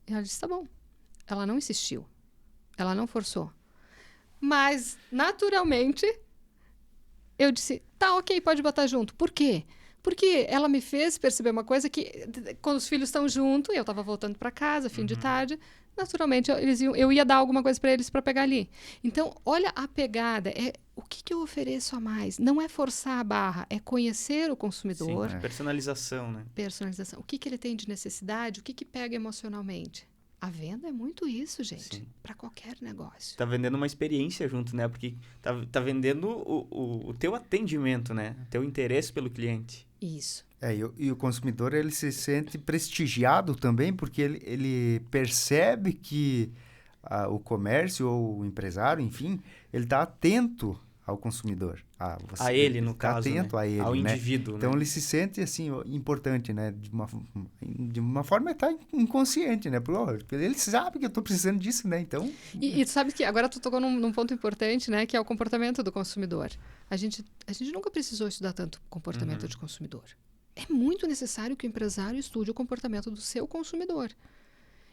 E ela disse, tá bom. Ela não insistiu. Ela não forçou. Mas, naturalmente, eu disse, tá, ok, pode botar junto. Por quê? Porque ela me fez perceber uma coisa que, quando os filhos estão juntos, eu estava voltando para casa, fim de tarde, naturalmente eu ia dar alguma coisa para eles para pegar ali. Então, olha a pegada. O que eu ofereço a mais? Não é forçar a barra, é conhecer o consumidor. Sim, personalização, né? Personalização. O que ele tem de necessidade, o que pega emocionalmente. A venda é muito isso, gente, para qualquer negócio. Tá vendendo uma experiência junto, né? Porque tá vendendo o teu atendimento, né? Teu interesse pelo cliente. Isso. E o consumidor, ele se sente prestigiado também, porque ele percebe que o comércio ou o empresário, enfim, ele está atento ao consumidor. A ele, no caso, atento, né? a ele, ao né? indivíduo, Então, né? ele se sente, assim, importante, né? De uma forma que tá inconsciente, né? Porque ele sabe que eu estou precisando disso, né? Então... E tu sabe que agora tu tocou num ponto importante, né? Que é o comportamento do consumidor. A gente nunca precisou estudar tanto o comportamento de consumidor. É muito necessário que o empresário estude o comportamento do seu consumidor.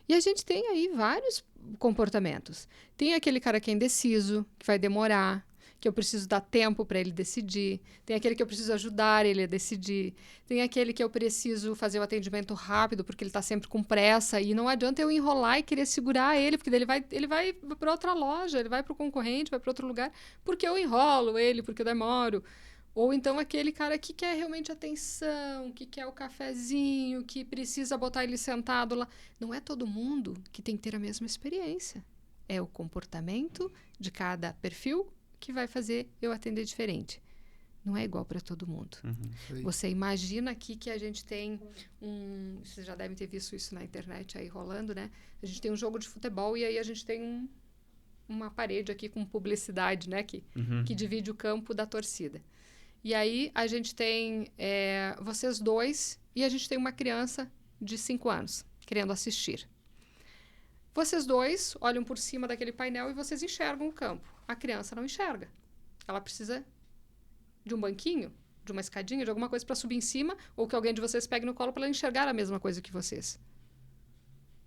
E a gente tem aí vários comportamentos. Tem aquele cara que é indeciso, que vai demorar, que eu preciso dar tempo para ele decidir. Tem aquele que eu preciso ajudar ele a decidir. Tem aquele que eu preciso fazer o atendimento rápido, porque ele está sempre com pressa. E não adianta eu enrolar e querer segurar ele, porque ele vai para outra loja, ele vai para o concorrente, vai para outro lugar, porque eu enrolo ele, porque eu demoro. Ou então aquele cara que quer realmente atenção, que quer o cafezinho, que precisa botar ele sentado lá. Não é todo mundo que tem que ter a mesma experiência. É o comportamento de cada perfil que vai fazer eu atender diferente. Não é igual para todo mundo. Você imagina aqui que a gente tem vocês já devem ter visto isso na internet aí rolando, né? A gente tem um jogo de futebol e aí a gente tem uma parede aqui com publicidade, né? Que divide o campo da torcida. E aí a gente tem vocês dois e a gente tem uma criança de 5 anos querendo assistir. Vocês dois olham por cima daquele painel e vocês enxergam o campo. A criança não enxerga. Ela precisa de um banquinho, de uma escadinha, de alguma coisa para subir em cima, ou que alguém de vocês pegue no colo para ela enxergar a mesma coisa que vocês.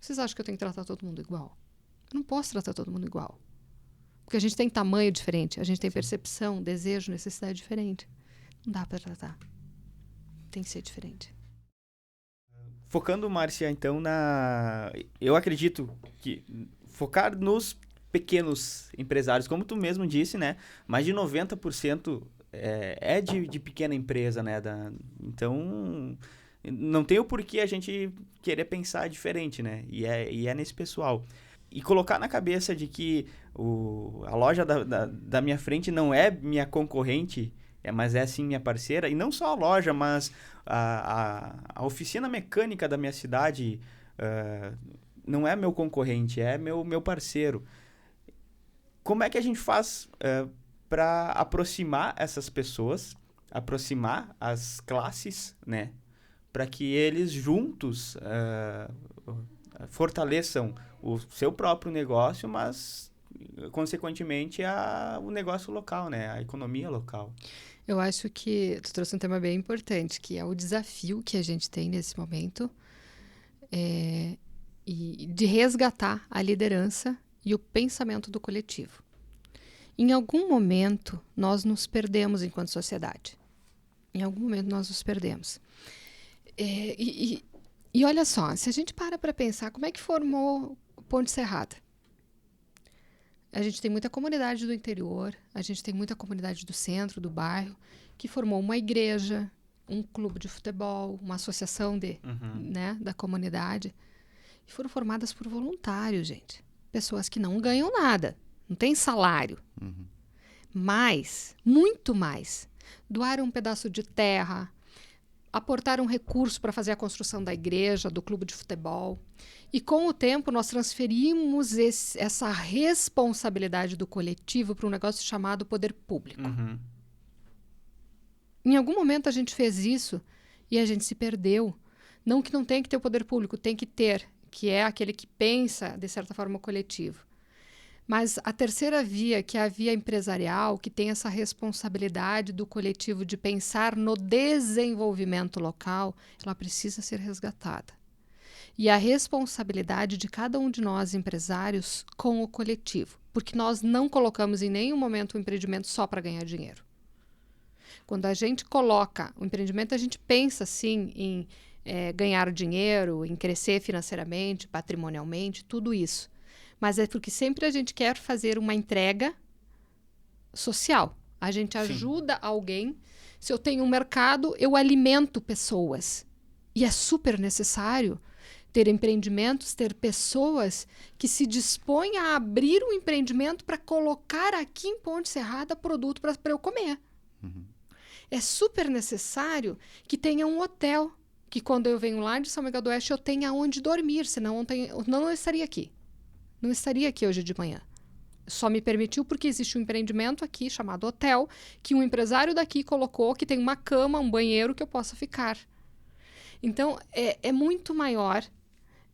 Vocês acham que eu tenho que tratar todo mundo igual? Eu não posso tratar todo mundo igual. Porque a gente tem tamanho diferente, a gente tem percepção, desejo, necessidade diferente. Não dá para tratar. Tem que ser diferente. Focando, Márcia, então, eu acredito que focar nos pequenos empresários, como tu mesmo disse, né? Mais de 90% é de pequena empresa, né? Então, não tem o porquê a gente querer pensar diferente, né? E é nesse pessoal. E colocar na cabeça de que a loja da minha frente não é minha concorrente, mas é sim minha parceira. E não só a loja, mas a oficina mecânica da minha cidade não é meu concorrente, é meu parceiro. Como é que a gente faz para aproximar essas pessoas, aproximar as classes, né? Para que eles juntos fortaleçam o seu próprio negócio, mas, consequentemente, o negócio local, né? A economia local. Eu acho que tu trouxe um tema bem importante, que é o desafio que a gente tem nesse momento e de resgatar a liderança e o pensamento do coletivo. Em algum momento, nós nos perdemos enquanto sociedade. Em algum momento, nós nos perdemos. E olha só, se a gente para pensar, como é que formou Ponte Serrada? A gente tem muita comunidade do interior, a gente tem muita comunidade do centro, do bairro, que formou uma igreja, um clube de futebol, uma associação da comunidade. E foram formadas por voluntários, gente. Pessoas que não ganham nada, não tem salário. Mas, muito mais, doaram um pedaço de terra, aportaram recurso para fazer a construção da igreja, do clube de futebol. E com o tempo nós transferimos essa responsabilidade do coletivo para um negócio chamado poder público. Em algum momento a gente fez isso e a gente se perdeu. Não que não tem que ter o poder público, tem que ter, que é aquele que pensa, de certa forma, o coletivo. Mas a terceira via, que é a via empresarial, que tem essa responsabilidade do coletivo de pensar no desenvolvimento local, ela precisa ser resgatada. E a responsabilidade de cada um de nós, empresários, com o coletivo. Porque nós não colocamos em nenhum momento o empreendimento só para ganhar dinheiro. Quando a gente coloca o empreendimento, a gente pensa, sim, em ganhar dinheiro, em crescer financeiramente, patrimonialmente, tudo isso. Mas é porque sempre a gente quer fazer uma entrega social. A gente ajuda alguém. Se eu tenho um mercado, eu alimento pessoas. E é super necessário ter empreendimentos, ter pessoas que se dispõem a abrir um empreendimento para colocar aqui em Ponte Serrada produto para eu comer. É super necessário que tenha um hotel, que quando eu venho lá de São Miguel do Oeste eu tenha onde dormir, senão não estaria aqui. Não estaria aqui hoje de manhã. Só me permitiu porque existe um empreendimento aqui chamado hotel, que um empresário daqui colocou, que tem uma cama, um banheiro que eu possa ficar. Então, é muito maior,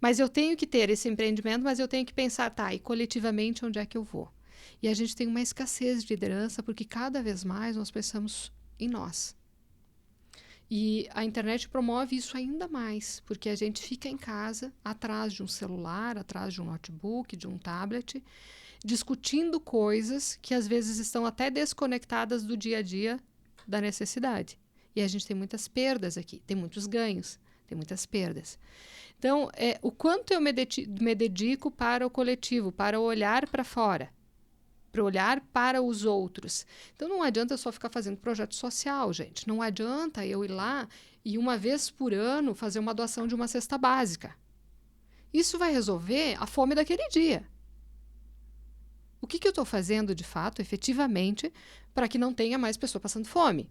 mas eu tenho que ter esse empreendimento, mas eu tenho que pensar, tá, e coletivamente onde é que eu vou? E a gente tem uma escassez de liderança, porque cada vez mais nós pensamos em nós. E a internet promove isso ainda mais, porque a gente fica em casa, atrás de um celular, atrás de um notebook, de um tablet, discutindo coisas que às vezes estão até desconectadas do dia a dia da necessidade. E a gente tem muitas perdas aqui, tem muitos ganhos, tem muitas perdas. Então, o quanto eu me dedico para o coletivo, para olhar para fora, para olhar para os outros. Então, não adianta eu só ficar fazendo projeto social, gente. Não adianta eu ir lá e uma vez por ano fazer uma doação de uma cesta básica. Isso vai resolver a fome daquele dia. O que eu estou fazendo, de fato, efetivamente, para que não tenha mais pessoa passando fome?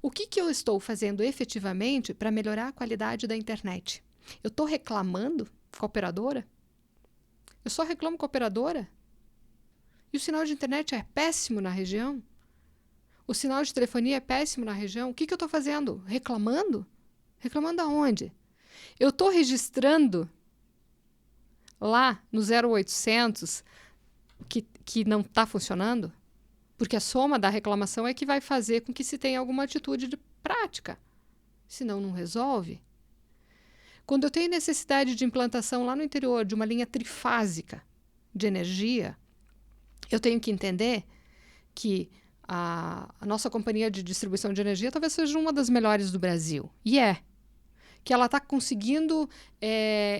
O que eu estou fazendo efetivamente para melhorar a qualidade da internet? Eu estou reclamando com a operadora? Eu só reclamo com a operadora? E o sinal de internet é péssimo na região? O sinal de telefonia é péssimo na região? O que eu estou fazendo? Reclamando? Reclamando aonde? Eu estou registrando lá no 0800 que não está funcionando? Porque a soma da reclamação é que vai fazer com que se tenha alguma atitude de prática. Senão, não resolve. Quando eu tenho necessidade de implantação lá no interior de uma linha trifásica de energia, eu tenho que entender que a nossa companhia de distribuição de energia talvez seja uma das melhores do Brasil. E que ela está conseguindo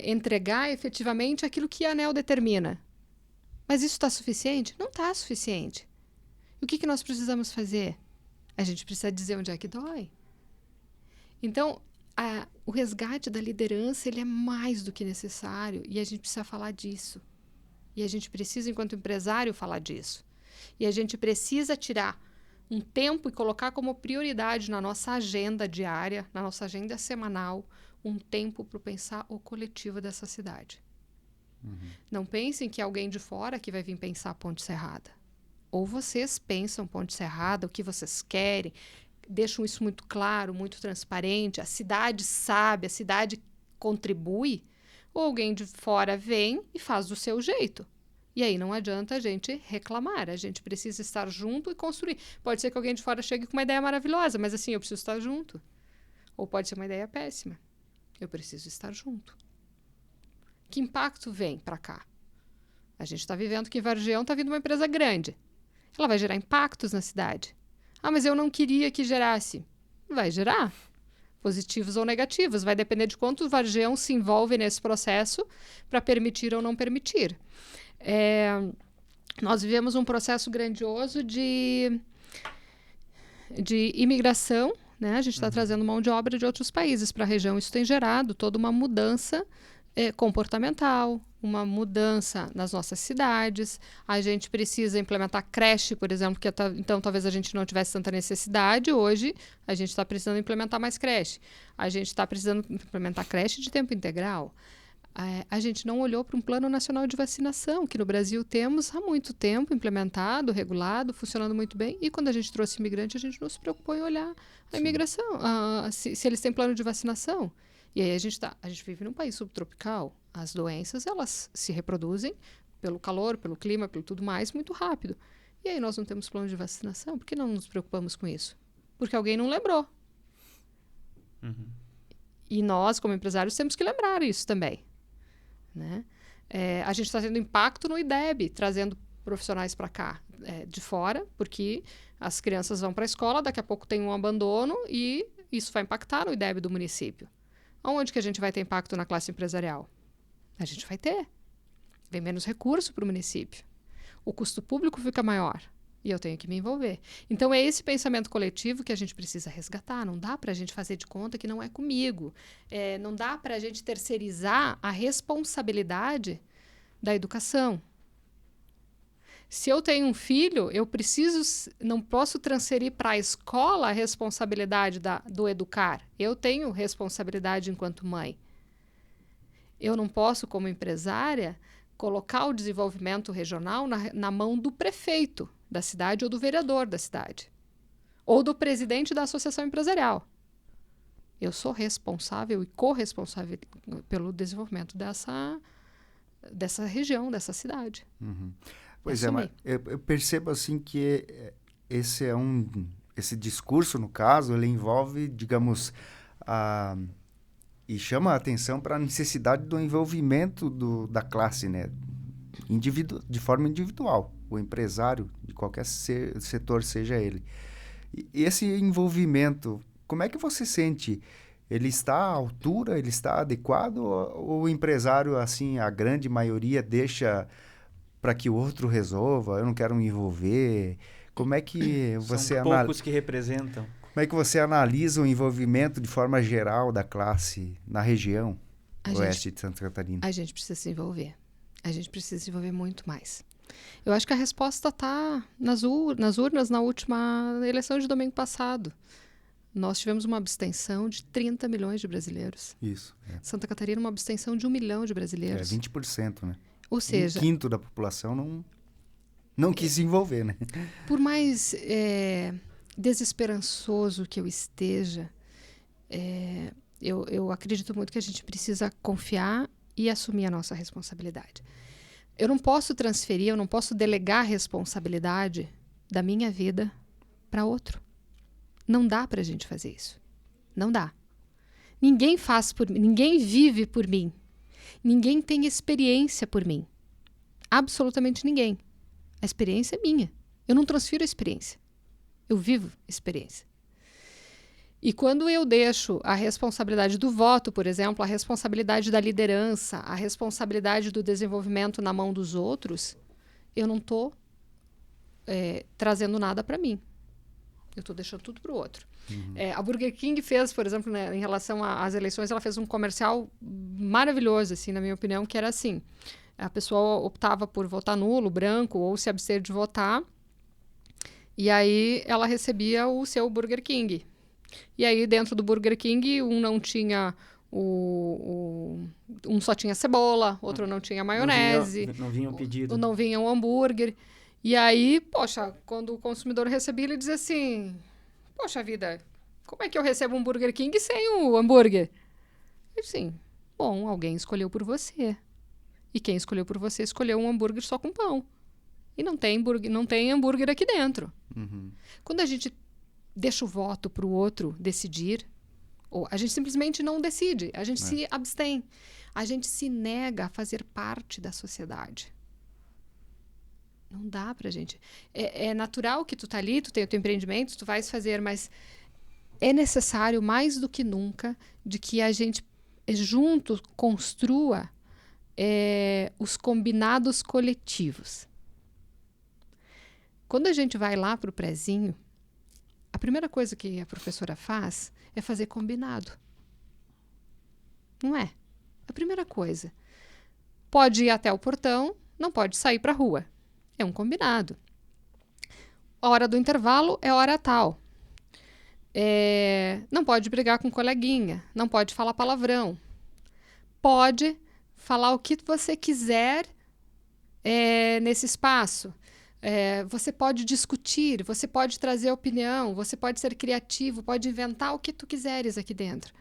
entregar efetivamente aquilo que a ANEEL determina. Mas isso está suficiente? Não está suficiente. E o que nós precisamos fazer? A gente precisa dizer onde é que dói. Então, o resgate da liderança ele é mais do que necessário e a gente precisa falar disso. E a gente precisa, enquanto empresário, falar disso. E a gente precisa tirar um tempo e colocar como prioridade na nossa agenda diária, na nossa agenda semanal, um tempo para pensar o coletivo dessa cidade. Não pensem que é alguém de fora que vai vir pensar Ponte Serrada. Ou vocês pensam Ponte Serrada, o que vocês querem, deixam isso muito claro, muito transparente, a cidade sabe, a cidade contribui, ou alguém de fora vem e faz do seu jeito. E aí não adianta a gente reclamar, a gente precisa estar junto e construir. Pode ser que alguém de fora chegue com uma ideia maravilhosa, mas assim, eu preciso estar junto. Ou pode ser uma ideia péssima. Eu preciso estar junto. Que impacto vem para cá? A gente está vivendo que em Vargião está vindo uma empresa grande. Ela vai gerar impactos na cidade. Ah, mas eu não queria que gerasse. Vai gerar. Positivos ou negativos. Vai depender de quanto o Vargião se envolve nesse processo para permitir ou não permitir. Nós vivemos um processo grandioso de imigração, né? A gente está trazendo mão de obra de outros países para a região. Isso tem gerado toda uma mudança comportamental, uma mudança nas nossas cidades. A gente precisa implementar creche, por exemplo, que então talvez a gente não tivesse tanta necessidade. Hoje, a gente está precisando implementar mais creche. A gente está precisando implementar creche de tempo integral. A gente não olhou para um plano nacional de vacinação, que no Brasil temos há muito tempo implementado, regulado, funcionando muito bem. E quando a gente trouxe imigrante, a gente não se preocupou em olhar a imigração, se eles têm plano de vacinação. E aí a gente vive num país subtropical. As doenças, elas se reproduzem pelo calor, pelo clima, pelo tudo mais, muito rápido. E aí nós não temos plano de vacinação. Por que não nos preocupamos com isso? Porque alguém não lembrou. E nós, como empresários, temos que lembrar isso também. Né? A gente está tendo impacto no IDEB, trazendo profissionais para cá. de fora, porque as crianças vão para a escola, daqui a pouco tem um abandono e isso vai impactar no IDEB do município. Onde que a gente vai ter impacto na classe empresarial? A gente vai ter. Vem menos recurso para o município. O custo público fica maior e eu tenho que me envolver. Então, é esse pensamento coletivo que a gente precisa resgatar. Não dá para a gente fazer de conta que não é comigo. Não dá para a gente terceirizar a responsabilidade da educação. Se eu tenho um filho, não posso transferir para a escola a responsabilidade do educar. Eu tenho responsabilidade enquanto mãe. Eu não posso, como empresária, colocar o desenvolvimento regional na mão do prefeito da cidade ou do vereador da cidade, ou do presidente da associação empresarial. Eu sou responsável e corresponsável pelo desenvolvimento dessa região, dessa cidade. Uhum. Pois é, mas eu percebo assim que esse discurso, no caso, ele envolve, digamos, e chama a atenção para a necessidade do envolvimento da classe, né? De forma individual, o empresário de qualquer setor, seja ele. E esse envolvimento, como é que você sente? Ele está à altura, ele está adequado, ou o empresário, assim, a grande maioria deixa para que o outro resolva, eu não quero me envolver? Como é que você São poucos que representam. Como é que você analisa o envolvimento de forma geral da classe na região oeste de Santa Catarina? A gente precisa se envolver. A gente precisa se envolver muito mais. Eu acho que a resposta está nas urnas na última eleição de domingo passado. Nós tivemos uma abstenção de 30 milhões de brasileiros. Isso. Santa Catarina, uma abstenção de 1 milhão de brasileiros. 20%, né? Ou seja... 1/5 da população não quis se envolver, né? Por mais desesperançoso que eu esteja, eu acredito muito que a gente precisa confiar e assumir a nossa responsabilidade. Eu não posso transferir, eu não posso delegar a responsabilidade da minha vida para outro. Não dá para a gente fazer isso. Não dá. Ninguém faz por mim, ninguém vive por mim. Ninguém tem experiência por mim. Absolutamente ninguém. A experiência é minha. Eu não transfiro a experiência. Eu vivo experiência. E quando eu deixo a responsabilidade do voto, por exemplo, a responsabilidade da liderança, a responsabilidade do desenvolvimento na mão dos outros, eu não estou trazendo nada para mim. Eu estou deixando tudo para o outro. Uhum. A Burger King fez, por exemplo, né, em relação às eleições, ela fez um comercial maravilhoso, assim, na minha opinião, que era assim: a pessoa optava por votar nulo, branco, ou se abster de votar, e aí ela recebia o seu Burger King. E aí, dentro do Burger King, um não tinha um só tinha cebola, outro não tinha maionese. Não vinha um pedido. Não vinha um hambúrguer. E aí, poxa, quando o consumidor recebia, ele dizia assim: poxa vida, como é que eu recebo um Burger King sem o hambúrguer? Eu disse assim: bom, alguém escolheu por você. E quem escolheu por você escolheu um hambúrguer só com pão. E não tem hambúrguer aqui dentro. Uhum. Quando a gente deixa o voto para o outro decidir, ou a gente simplesmente não decide, a gente se abstém. A gente se nega a fazer parte da sociedade. Não dá pra gente. É natural que tu tá ali, tu tem o teu empreendimento, tu vais fazer, mas é necessário mais do que nunca de que a gente junto construa os combinados coletivos. Quando a gente vai lá pro prezinho, a primeira coisa que a professora faz é fazer combinado. Não é? A primeira coisa. Pode ir até o portão, não pode sair para a rua. É um combinado. A hora do intervalo é hora tal. Não pode brigar com coleguinha. Não pode falar palavrão. Pode falar o que você quiser nesse espaço. Você pode discutir, você pode trazer opinião, você pode ser criativo, pode inventar o que tu quiseres aqui dentro.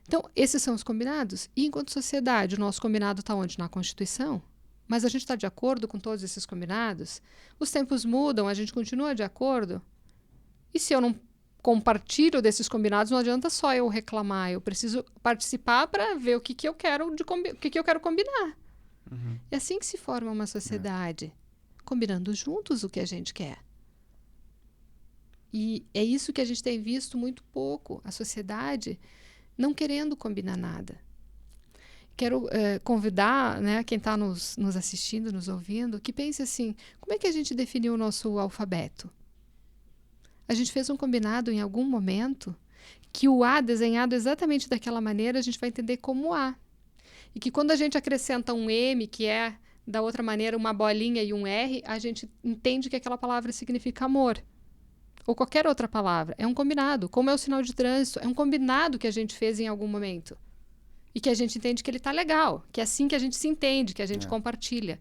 Então, esses são os combinados. E enquanto sociedade, o nosso combinado está onde? Na Constituição. Mas a gente está de acordo com todos esses combinados? Os tempos mudam, a gente continua de acordo? E se eu não compartilho desses combinados, não adianta só eu reclamar. Eu preciso participar para ver o que eu quero combinar. Uhum. É assim que se forma uma sociedade. combinando juntos o que a gente quer. E é isso que a gente tem visto muito pouco, a sociedade não querendo combinar nada. Quero convidar, né, quem está nos assistindo, nos ouvindo, que pense assim, como é que a gente definiu o nosso alfabeto? A gente fez um combinado em algum momento que o A desenhado exatamente daquela maneira a gente vai entender como A. E que quando a gente acrescenta um M, que é da outra maneira uma bolinha e um R, a gente entende que aquela palavra significa amor. Ou qualquer outra palavra. É um combinado. Como é o sinal de trânsito, é um combinado que a gente fez em algum momento. E que a gente entende que ele está legal. Que é assim que a gente se entende, que a gente compartilha.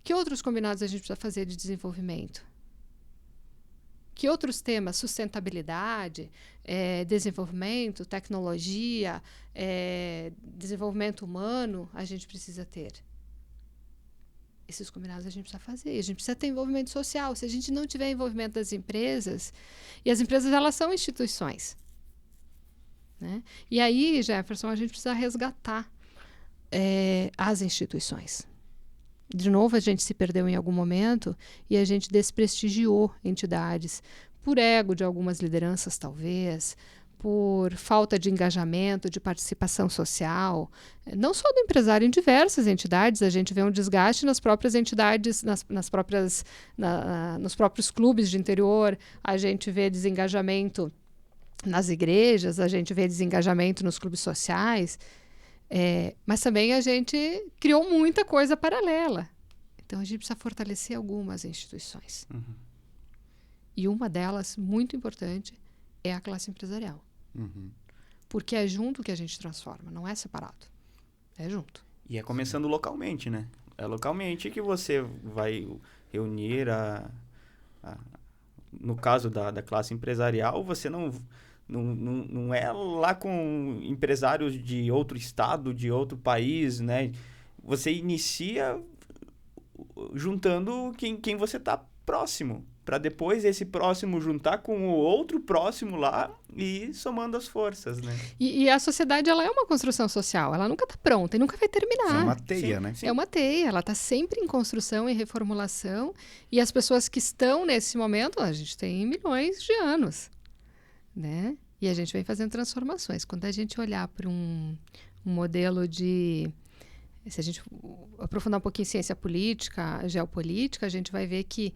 Que outros combinados a gente precisa fazer de desenvolvimento? Que outros temas, sustentabilidade, desenvolvimento, tecnologia, desenvolvimento humano, a gente precisa ter? Esses combinados a gente precisa fazer. A gente precisa ter envolvimento social. Se a gente não tiver envolvimento das empresas, e as empresas, elas são instituições, né? E aí, Jefferson, a gente precisa resgatar as instituições. De novo, a gente se perdeu em algum momento e a gente desprestigiou entidades por ego de algumas lideranças, talvez, por falta de engajamento, de participação social, não só do empresário, em diversas entidades. A gente vê um desgaste nas próprias entidades, nos próprios clubes de interior, a gente vê desengajamento nas igrejas, a gente vê desengajamento nos clubes sociais, mas também a gente criou muita coisa paralela. Então, a gente precisa fortalecer algumas instituições. Uhum. E uma delas, muito importante, é a classe empresarial. Uhum. Porque é junto que a gente transforma, não é separado. É junto. E é começando localmente, né? É localmente que você vai reunir no caso da classe empresarial, você não é lá com empresários de outro estado, de outro país, né? Você inicia juntando quem você está próximo, para depois esse próximo juntar com o outro próximo lá e somando as forças, né? E a sociedade, ela é uma construção social, ela nunca está pronta e nunca vai terminar. É uma teia, né? É uma teia, ela está sempre em construção e reformulação, e as pessoas que estão nesse momento, a gente tem milhões de anos, né? E a gente vem fazendo transformações. Quando a gente olhar para um modelo de... Se a gente aprofundar um pouquinho em ciência política, geopolítica, a gente vai ver que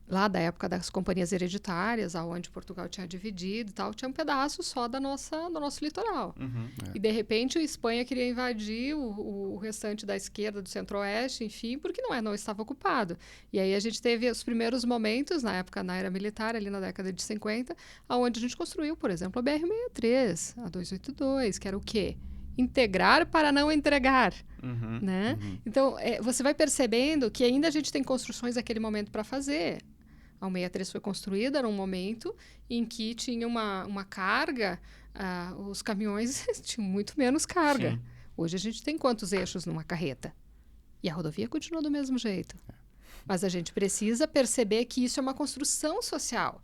lá da época das companhias hereditárias, aonde Portugal tinha dividido e tal, tinha um pedaço só do nosso litoral. Uhum. E, de repente, a Espanha queria invadir o restante da esquerda, do centro-oeste, enfim, porque não estava ocupado. E aí a gente teve os primeiros momentos, na era militar, ali na década de 50, onde a gente construiu, por exemplo, a BR-63, a 282, que era o quê? Integrar para não entregar, Uhum. né? Uhum. Então, você vai percebendo que ainda a gente tem construções naquele momento para fazer. A 163 foi construída num momento em que tinha uma carga, os caminhões tinham muito menos carga. Sim. Hoje a gente tem quantos eixos numa carreta? E a rodovia continua do mesmo jeito. Mas a gente precisa perceber que isso é uma construção social.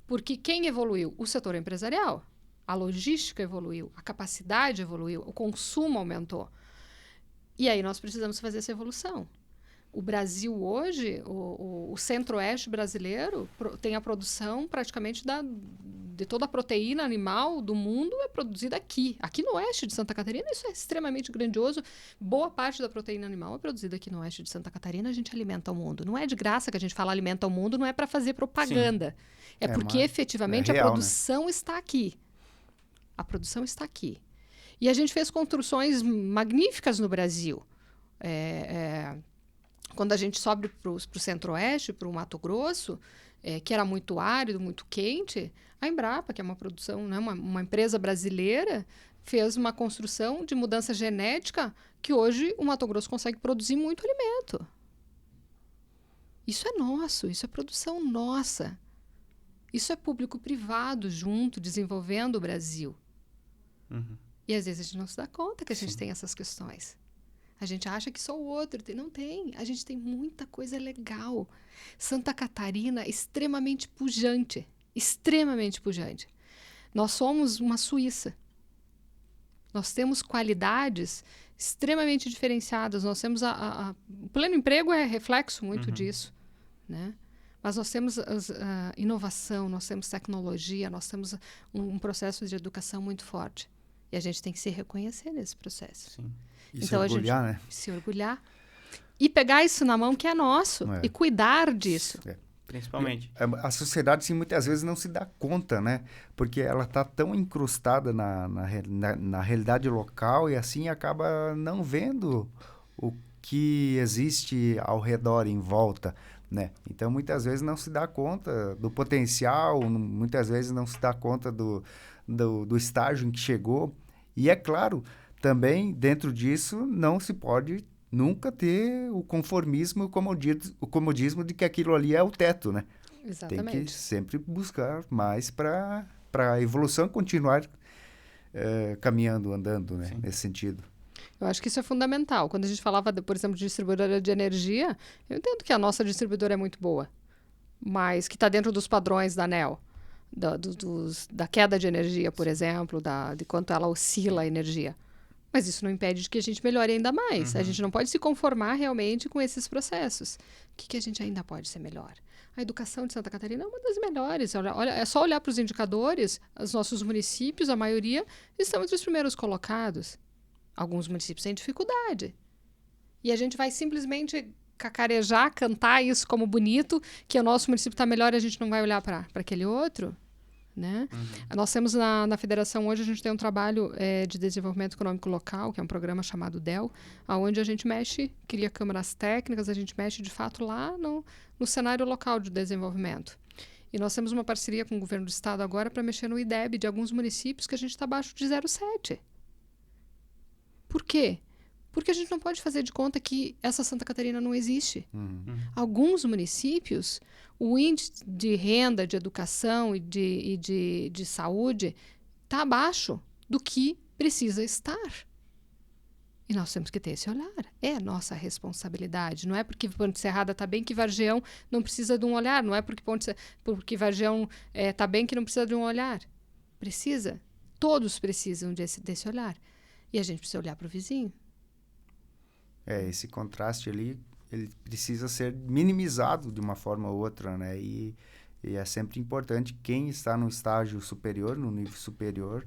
Porque quem evoluiu? O setor empresarial. A logística evoluiu, a capacidade evoluiu, o consumo aumentou. E aí nós precisamos fazer essa evolução. O Brasil hoje, o centro-oeste brasileiro, tem a produção praticamente de toda a proteína animal do mundo é produzida aqui. Aqui no oeste de Santa Catarina, isso é extremamente grandioso. Boa parte da proteína animal é produzida aqui no oeste de Santa Catarina. A gente alimenta o mundo. Não é de graça que a gente fala alimenta o mundo, não é para fazer propaganda. Sim. É porque efetivamente real, a produção está aqui. A produção está aqui. E a gente fez construções magníficas no Brasil. Quando a gente sobe para o centro-oeste, para o Mato Grosso, que era muito árido, muito quente, a Embrapa, que é uma produção, né, uma empresa brasileira, fez uma construção de mudança genética que hoje o Mato Grosso consegue produzir muito alimento. Isso é nosso, isso é produção nossa. Isso é público-privado junto, desenvolvendo o Brasil. Uhum. E às vezes a gente não se dá conta que a gente tem essas questões. A gente acha que só o outro tem. Não tem. A gente tem muita coisa legal. Santa Catarina é extremamente pujante. Extremamente pujante. Nós somos uma Suíça. Nós temos qualidades extremamente diferenciadas. Nós temos o pleno emprego é reflexo muito disso, né? Mas nós temos inovação, nós temos tecnologia, nós temos um processo de educação muito forte. E a gente tem que se reconhecer nesse processo. Sim. E então, se orgulhar, a gente, né? Se orgulhar. E pegar isso na mão que é nosso. E cuidar disso. Principalmente. A sociedade, sim, muitas vezes não se dá conta, né? Porque ela está tão incrustada na realidade local e assim acaba não vendo o que existe ao redor, em volta, né? Então, muitas vezes não se dá conta do potencial, muitas vezes não se dá conta do estágio em que chegou. E, é claro, também, dentro disso, não se pode nunca ter o conformismo, o comodismo de que aquilo ali é o teto, né? Exatamente. Tem que sempre buscar mais para a evolução continuar caminhando, andando, né? Nesse sentido. Eu acho que isso é fundamental. Quando a gente falava, por exemplo, de distribuidora de energia, eu entendo que a nossa distribuidora é muito boa, mas que está dentro dos padrões da ANEEL, da queda de energia, por exemplo, de quanto ela oscila a energia. Mas isso não impede de que a gente melhore ainda mais. A gente não pode se conformar realmente com esses processos. O que a gente ainda pode ser melhor? A educação de Santa Catarina é uma das melhores. Olha, é só olhar para os indicadores. Os nossos municípios, a maioria, estão entre os primeiros colocados. Alguns municípios têm dificuldade. E a gente vai simplesmente cacarejar, cantar isso como bonito, que o nosso município está melhor e a gente não vai olhar para aquele outro, né? Nós temos na federação hoje, a gente tem um trabalho de desenvolvimento econômico local, que é um programa chamado DEL, onde a gente cria câmaras técnicas, a gente mexe de fato lá no cenário local de desenvolvimento. E nós temos uma parceria com o governo do estado agora para mexer no IDEB de alguns municípios que a gente está abaixo de 0,7. Por quê? Porque a gente não pode fazer de conta que essa Santa Catarina não existe. Alguns municípios, o índice de renda, de educação e de saúde está abaixo do que precisa estar. E nós temos que ter esse olhar. É a nossa responsabilidade. Não é porque Ponte Serrada está bem que Vargião não precisa de um olhar. Não é porque Vargião está bem que não precisa de um olhar. Precisa. Todos precisam desse olhar. E a gente precisa olhar para o vizinho. Esse contraste ali, ele precisa ser minimizado de uma forma ou outra, né? E é sempre importante quem está no estágio superior, no nível superior,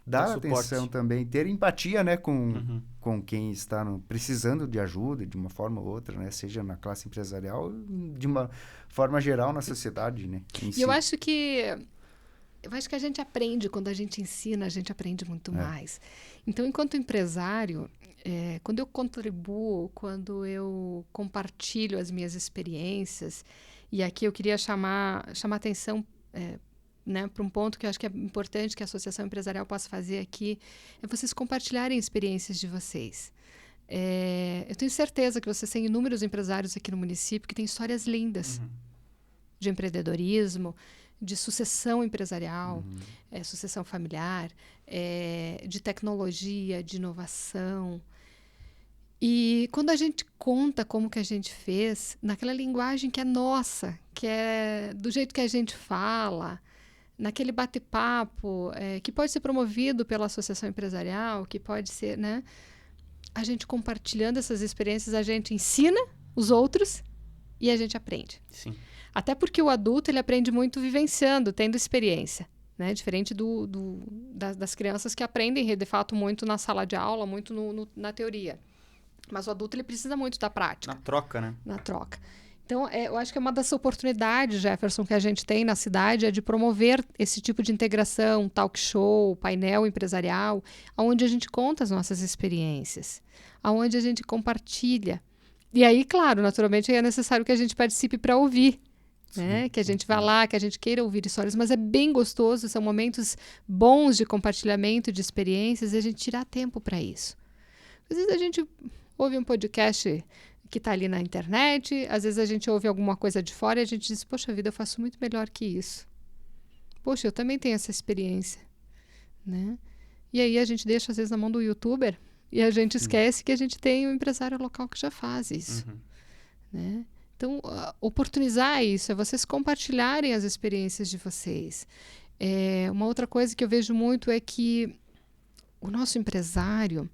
dar atenção também, ter empatia, né, com quem está precisando de ajuda de uma forma ou outra, né? Seja na classe empresarial, de uma forma geral na sociedade, né? E eu acho que a gente aprende, quando a gente ensina, a gente aprende muito mais. Então, enquanto empresário, quando eu contribuo, quando eu compartilho as minhas experiências, e aqui eu queria chamar atenção né, para um ponto que eu acho que é importante que a Associação Empresarial possa fazer aqui, é vocês compartilharem experiências de vocês. Eu tenho certeza que vocês têm inúmeros empresários aqui no município que têm histórias lindas de empreendedorismo, de sucessão empresarial, sucessão familiar, de tecnologia, de inovação. E quando a gente conta como que a gente fez, naquela linguagem que é nossa, que é do jeito que a gente fala, naquele bate-papo, que pode ser promovido pela associação empresarial, que pode ser, né? A gente compartilhando essas experiências, a gente ensina os outros e a gente aprende. Sim. Até porque o adulto, ele aprende muito vivenciando, tendo experiência, né? Diferente das crianças que aprendem, de fato, muito na sala de aula, muito na teoria. Mas o adulto, ele precisa muito da prática. Na troca, né? Na troca. Então, eu acho que é uma das oportunidades, Jefferson, que a gente tem na cidade, é de promover esse tipo de integração, talk show, painel empresarial, onde a gente conta as nossas experiências, onde a gente compartilha. E aí, claro, naturalmente, é necessário que a gente participe para ouvir. Né? Que a gente vá lá, que a gente queira ouvir histórias, mas é bem gostoso, são momentos bons de compartilhamento de experiências e a gente tirar tempo para isso. Às vezes a gente ouve um podcast que está ali na internet, às vezes a gente ouve alguma coisa de fora e a gente diz, poxa vida, eu faço muito melhor que isso. Poxa, eu também tenho essa experiência. Né? E aí a gente deixa às vezes na mão do youtuber e a gente esquece que a gente tem um empresário local que já faz isso. Né? Então, oportunizar isso, é vocês compartilharem as experiências de vocês. Uma outra coisa que eu vejo muito é que o nosso empresário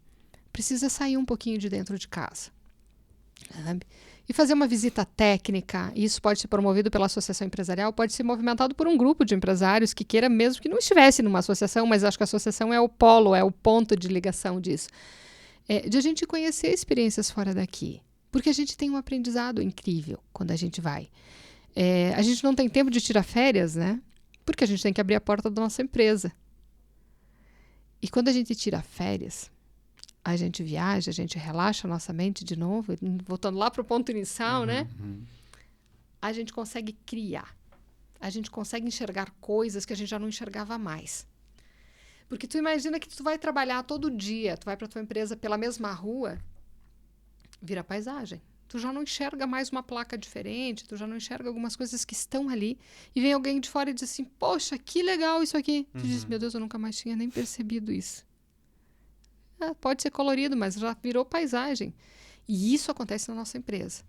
precisa sair um pouquinho de dentro de casa, sabe? E fazer uma visita técnica. Isso pode ser promovido pela associação empresarial, pode ser movimentado por um grupo de empresários que queira mesmo que não estivesse numa associação, mas acho que a associação é o polo, é o ponto de ligação disso. De a gente conhecer experiências fora daqui. Porque a gente tem um aprendizado incrível quando a gente vai. A gente não tem tempo de tirar férias, né? Porque a gente tem que abrir a porta da nossa empresa. E quando a gente tira férias, a gente viaja, a gente relaxa a nossa mente de novo, voltando lá para o ponto inicial, né? A gente consegue criar. A gente consegue enxergar coisas que a gente já não enxergava mais. Porque tu imagina que tu vai trabalhar todo dia, tu vai para tua empresa pela mesma rua, vira paisagem. Tu já não enxerga mais uma placa diferente, tu já não enxerga algumas coisas que estão ali. E vem alguém de fora e diz assim, poxa, que legal isso aqui. Tu diz, meu Deus, eu nunca mais tinha nem percebido isso. Pode ser colorido, mas já virou paisagem. E isso acontece na nossa empresa.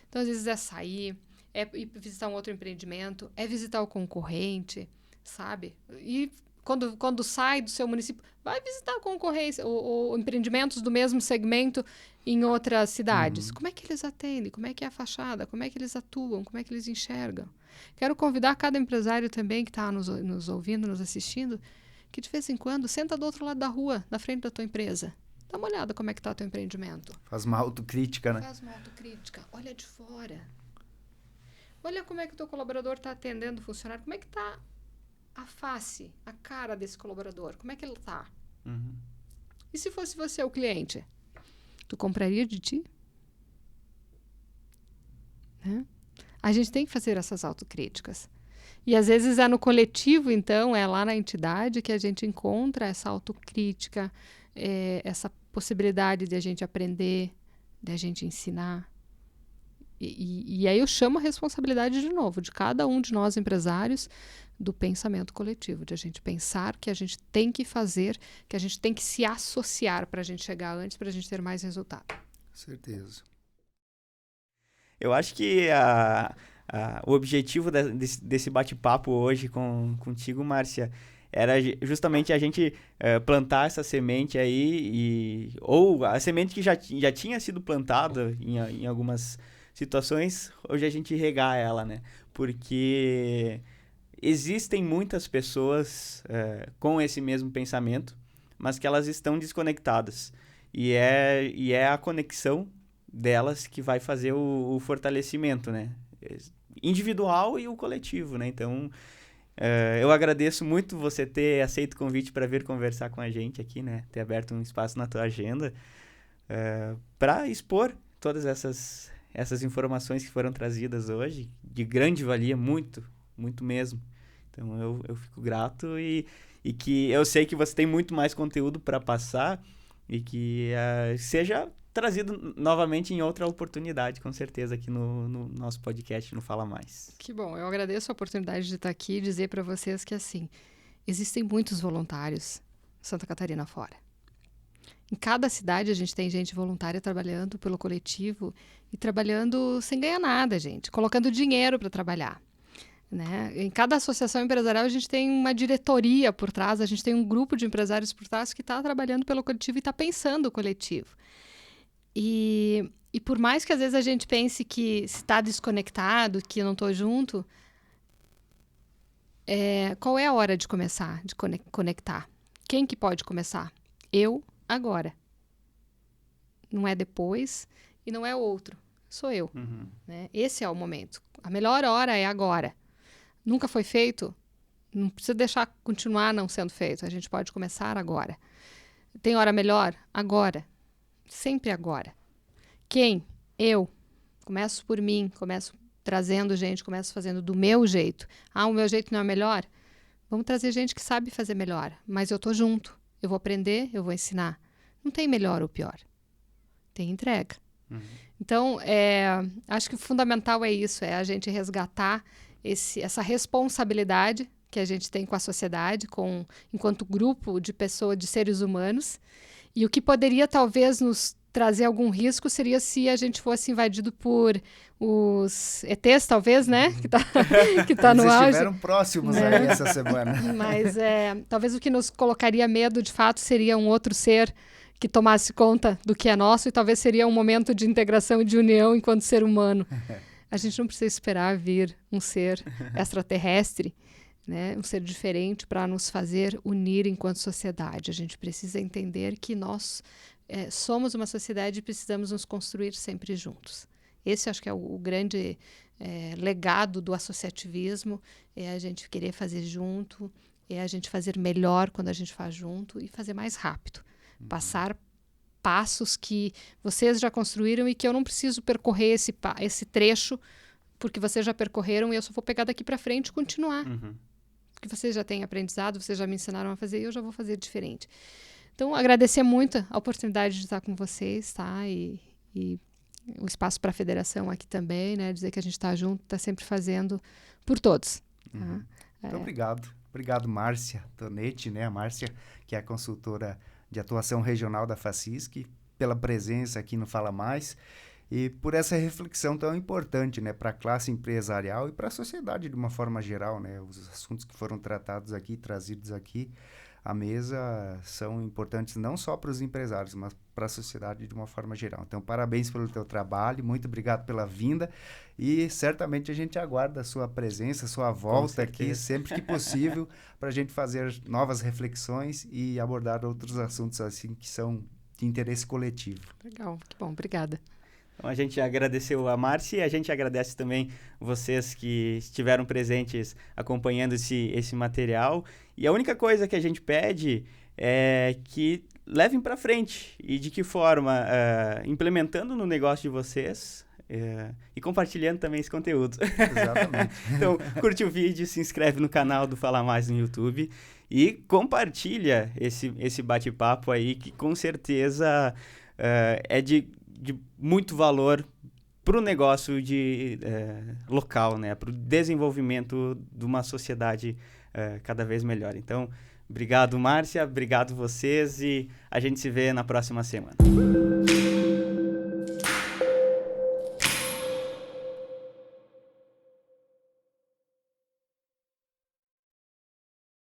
Então, às vezes, é sair, é ir visitar um outro empreendimento, é visitar o concorrente, sabe? E quando sai do seu município, vai visitar a concorrência, ou empreendimentos do mesmo segmento em outras cidades. Como é que eles atendem? Como é que é a fachada? Como é que eles atuam? Como é que eles enxergam? Quero convidar cada empresário também que está nos ouvindo, nos assistindo, que de vez em quando senta do outro lado da rua, na frente da tua empresa. Dá uma olhada como é que está o teu empreendimento. Faz uma autocrítica, né? Faz uma autocrítica. Olha de fora. Olha como é que o teu colaborador está atendendo o funcionário. Como é que está a face, a cara desse colaborador? Como é que ele está? E se fosse você o cliente? Tu compraria de ti? Né? A gente tem que fazer essas autocríticas. E às vezes é no coletivo, então, é lá na entidade que a gente encontra essa autocrítica, essa possibilidade de a gente aprender, de a gente ensinar. E aí eu chamo a responsabilidade de novo, de cada um de nós empresários, do pensamento coletivo, de a gente pensar que a gente tem que fazer, que a gente tem que se associar para a gente chegar antes, para a gente ter mais resultado. Certeza. Eu acho que o objetivo desse bate-papo hoje contigo, Márcia, era justamente a gente plantar essa semente aí, ou a semente que já tinha sido plantada em algumas situações, hoje a gente regar ela, né? Porque existem muitas pessoas com esse mesmo pensamento, mas que elas estão desconectadas. E é a conexão delas que vai fazer o fortalecimento, né? Individual e o coletivo, né? Então, eu agradeço muito você ter aceito o convite para vir conversar com a gente aqui, né? Ter aberto um espaço na tua agenda para expor todas essas informações que foram trazidas hoje, de grande valia, muito, muito mesmo. Então, eu fico grato e que eu sei que você tem muito mais conteúdo para passar e que seja trazido novamente em outra oportunidade, com certeza, aqui no nosso podcast, no Fala Mais. Que bom, eu agradeço a oportunidade de estar aqui e dizer para vocês que, assim, existem muitos voluntários em Santa Catarina fora. Em cada cidade a gente tem gente voluntária trabalhando pelo coletivo e trabalhando sem ganhar nada, gente, colocando dinheiro para trabalhar. Né? Em cada associação empresarial a gente tem uma diretoria por trás, a gente tem um grupo de empresários por trás que está trabalhando pelo coletivo e está pensando o coletivo. E por mais que às vezes a gente pense que está desconectado, que eu não estou junto, qual é a hora de começar, de conectar? Quem que pode começar? Eu, agora. Não é depois e não é outro, sou eu. Né? Esse é o momento. A melhor hora é agora. Nunca foi feito, não precisa deixar continuar não sendo feito. A gente pode começar agora. Tem hora melhor? Agora. Sempre agora. Quem? Eu. Começo por mim, começo trazendo gente, começo fazendo do meu jeito. O meu jeito não é melhor? Vamos trazer gente que sabe fazer melhor. Mas eu tô junto. Eu vou aprender, eu vou ensinar. Não tem melhor ou pior. Tem entrega. Então, acho que o fundamental é isso, é a gente resgatar essa responsabilidade que a gente tem com a sociedade, enquanto grupo de pessoas, de seres humanos. E o que poderia talvez nos trazer algum risco seria se a gente fosse invadido por os ETs, talvez, né? Que tá no auge. Eles estiveram próximos aí essa semana. Mas talvez o que nos colocaria medo, de fato, seria um outro ser que tomasse conta do que é nosso, e talvez seria um momento de integração e de união enquanto ser humano. A gente não precisa esperar vir um ser extraterrestre, né, um ser diferente para nos fazer unir enquanto sociedade. A gente precisa entender que nós somos uma sociedade e precisamos nos construir sempre juntos. Esse acho que é o grande legado do associativismo, é a gente querer fazer junto, é a gente fazer melhor quando a gente faz junto e fazer mais rápido. Passar passos que vocês já construíram e que eu não preciso percorrer esse trecho porque vocês já percorreram e eu só vou pegar daqui para frente e continuar. Porque vocês já têm aprendizado, vocês já me ensinaram a fazer e eu já vou fazer diferente. Então, agradecer muito a oportunidade de estar com vocês, tá? E o espaço para a federação aqui também, né? Dizer que a gente está junto, está sempre fazendo por todos. Tá? Muito obrigado. Obrigado, Márcia Tonetti, né? A Márcia, que é a consultora de atuação regional da FACISC, pela presença aqui no Fala Mais e por essa reflexão tão importante, né, para a classe empresarial e para a sociedade de uma forma geral, né? Os assuntos que foram tratados aqui, trazidos aqui à mesa são importantes não só para os empresários, mas para a sociedade de uma forma geral. Então, parabéns pelo teu trabalho, muito obrigado pela vinda e certamente a gente aguarda a sua presença, a sua volta aqui sempre que possível para a gente fazer novas reflexões e abordar outros assuntos assim que são de interesse coletivo. Legal, que bom, obrigada. Então, a gente agradeceu a Márcia e a gente agradece também vocês que estiveram presentes acompanhando esse material. E a única coisa que a gente pede é que levem para frente. E de que forma? Implementando no negócio de vocês e compartilhando também esse conteúdo. Exatamente. Então, curte o vídeo, se inscreve no canal do Fala Mais no YouTube e compartilha esse bate-papo aí que com certeza é de muito valor para o negócio local, né? Para o desenvolvimento de uma sociedade cada vez melhor. Então, obrigado, Márcia, obrigado vocês e a gente se vê na próxima semana.